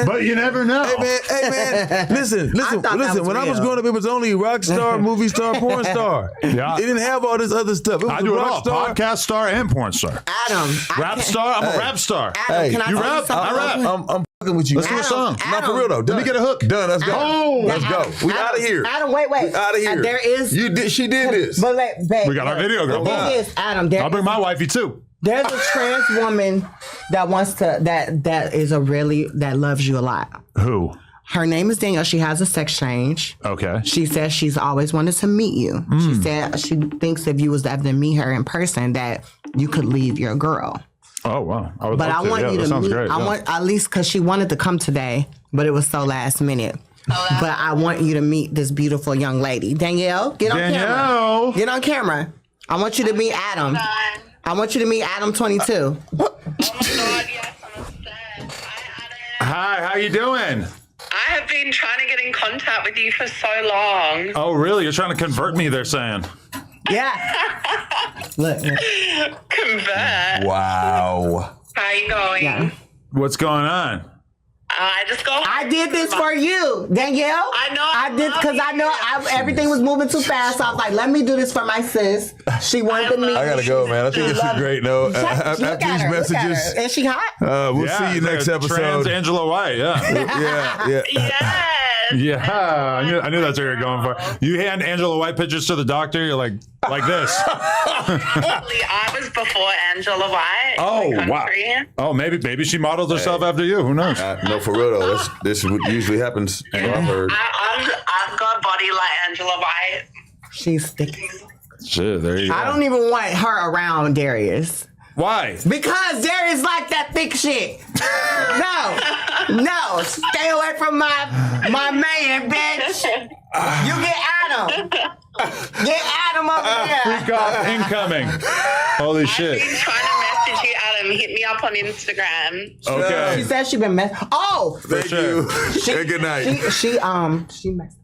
But you never know. Hey man, listen. thought that was When I was real. growing up, it was only rock star, movie star, porn star. Yeah. It didn't have all this other stuff. It was I do it all. rock star. Podcast star and porn star. Adam. Rap star. I'm a rap star. Adam, can I you tell rap? something I rap. real quick? I'm fucking with you. Let's do a song. Not for real though. Let me get a hook. Done. Let's go. Oh. Let's go. We out of here. Adam, wait. We out of here. There is. She did this. But like, babe, We got our video girl. The thing is, Adam, there I'll bring my wifey too. there's a trans woman that wants to that loves you a lot. Who? Her name is Danielle. She has a sex change. Okay. She says she's always wanted to meet you. She said she thinks if you was to ever meet her in person that you could leave your girl. Oh wow. I would But love I want yeah, you that to sounds meet. great. I yeah. want at least because she wanted to come today, but it was so last minute. But I want you to meet this beautiful young lady, Danielle. Get on Danielle. camera. Get on camera. I want you to meet Adam. I want you to meet Adam 22. Oh God, yes, I'm upset. Hi, Adam. Hi. How you doing? I have been trying to get in contact with you for so long. Oh really? You're trying to convert me? They're saying. Yeah. Look. Convert. Wow. How you going? Yeah. What's going on? I just go. I did this for you, Danielle. I know. I did because I know everything was moving too fast. So I was like, let me do this for my sis. She wanted to meet. I gotta go, man. I think this is great. No, Look after at these her, look at messages, her. Is she hot? we'll Yeah, see you it's like next a episode. Trans Angela White. Yeah. Yeah. Yes. Yeah. I knew that's what you were going for. You hand Angela White pictures to the doctor. You're like this. Actually, I was before Angela White. Oh in the wow. country. Oh maybe she modeled herself after you. Who knows? No, for real though. This is what usually happens. I've heard. I've got a body like Angela White. She's sticky. Shit. There you go. I don't even want her around Darius. Why? Because Darius like that thick shit. No, stay away from my man, bitch. You get Adam. Get Adam over there. Freak off incoming. Holy I've shit. been trying to message you, Adam. Hit me up on Instagram. She Okay. said she been messed. Oh, Thank sure. you. Hey, good night. she messed.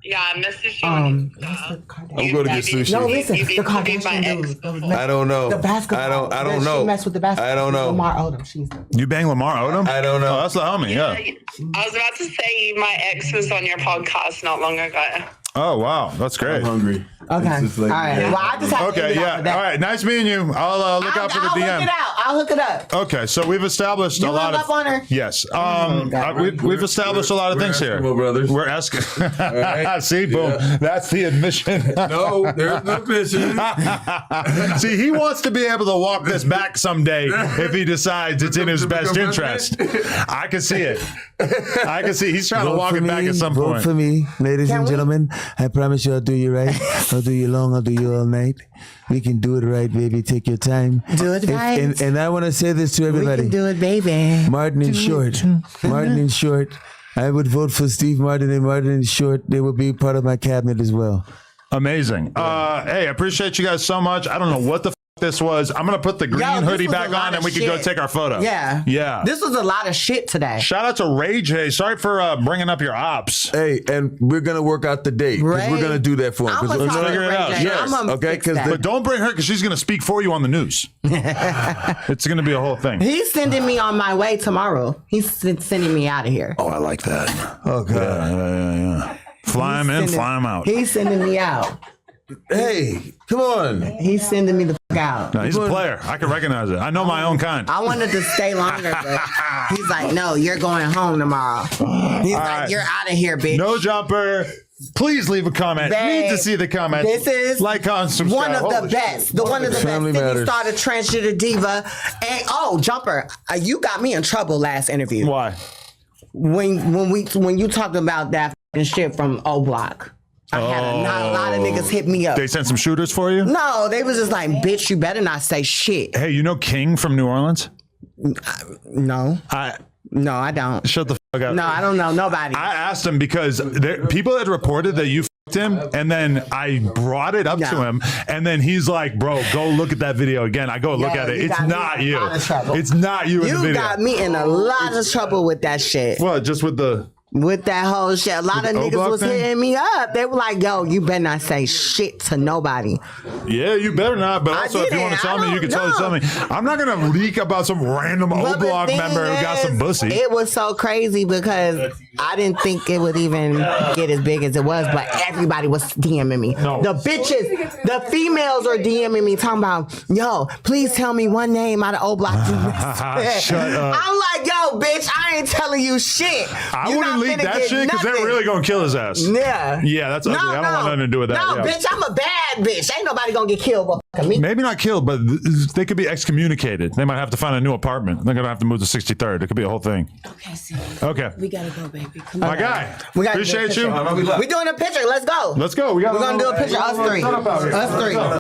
Yeah, I messaged you on Insta. I'm going to get sushi. No, listen, You've the been my Kardashian ex dude. before. I don't know. The basketball. I don't She know. messed with the basketball. I don't know. Lamar Odom. She's the. You bang Lamar Odom? I don't know. Oh, that's the homie. Yeah. I was about to say my ex was on your podcast not long ago. Oh wow, that's great. I'm hungry. Okay. It's just like- All right. Well, I just have to Okay, end it yeah. off All of that. right, nice meeting you. I'll look out for the I'll DM. hook it out. I'll hook it up. Okay, so we've established You a lot hung of up on her? Yes. God. We've established a lot of We're things here. Eskimo brothers. We're asking. right. See, boom. Yeah. That's the admission. No, there's no fishing. See, he wants to be able to walk this back someday if he decides it's in his To best become interest. I can see it. I can see he's trying to walk it back at some vote point. for me, ladies Can and we? gentlemen. I promise you I'll do you right. I'll do you long. I'll do you all night. We can do it right, baby. Take your time. Do it right. And I want to say this to We everybody. can do it, baby. Martin in short. Martin in short. I would vote for Steve Martin and Martin in short. They will be part of my cabinet as well. Amazing. Hey, I appreciate you guys so much. I don't know what the this was. I'm gonna put the green hoodie back on and we can go take our photo. Yeah. This was a lot of shit today. Shout out to Ray J. Sorry for bringing up your ops. Hey, and we're gonna work out the date. We're gonna do that for him. Let's figure it out. Yes. Okay. But don't bring her because she's gonna speak for you on the news. It's gonna be a whole thing. He's sending me on my way tomorrow. He's sending me out of here. Oh, I like that. Oh God. Yeah. Fly him in, fly him out. He's sending me out. Hey, come on. He's sending me the fuck out. No, he's a player. I can recognize it. I know my own kind. I wanted to stay longer, but he's like, no, you're going home tomorrow. He's like, you're out of here, bitch. No jumper. Please leave a comment. Babe, Need to see the comment. This is like, comment, subscribe. one of the best. One of the best. Then you started transgender diva. And jumper, you got me in trouble last interview. Why? When you talked about that fucking shit from O Block. I had a lot of niggas hit me up. They sent some shooters for you? No, they was just like, bitch, you better not say shit. Hey, you know King from New Orleans? No. No, I don't. Shut the fuck up. No, I don't know nobody. I asked him because people had reported that you fucked him, and then I brought it up to him, and then he's like, bro, go look at that video again. I go look at it. It's not you. It's not you in the video. You got me in a lot of trouble with that shit. What, just with that whole shit. A lot of niggas was hitting me up. They were like, yo, you better not say shit to nobody. Yeah, you better not. But also, if you want to tell me, you can totally tell me. I'm not going to leak about some random O-Block member who got some pussy. It was so crazy because I didn't think it would even get as big as it was, but everybody was DMing me. No. The bitches, the females are DMing me talking about, yo, please tell me one name out of O-Block. Shut up. I'm like, yo, bitch, I ain't telling you shit. I wouldn't leak that shit because they're really gonna kill his ass. Yeah. Yeah, that's ugly. I don't want nothing to do with that. No, bitch, I'm a bad bitch. Ain't nobody gonna get killed but me. Maybe not killed, but they could be excommunicated. They might have to find a new apartment. They're gonna have to move to 63rd. It could be a whole thing. Okay, Sidney. Okay. We gotta go, baby. Come My on. guy. We Appreciate you. We're doing a picture. Let's go. Let's go. We're gonna do a picture. Us three.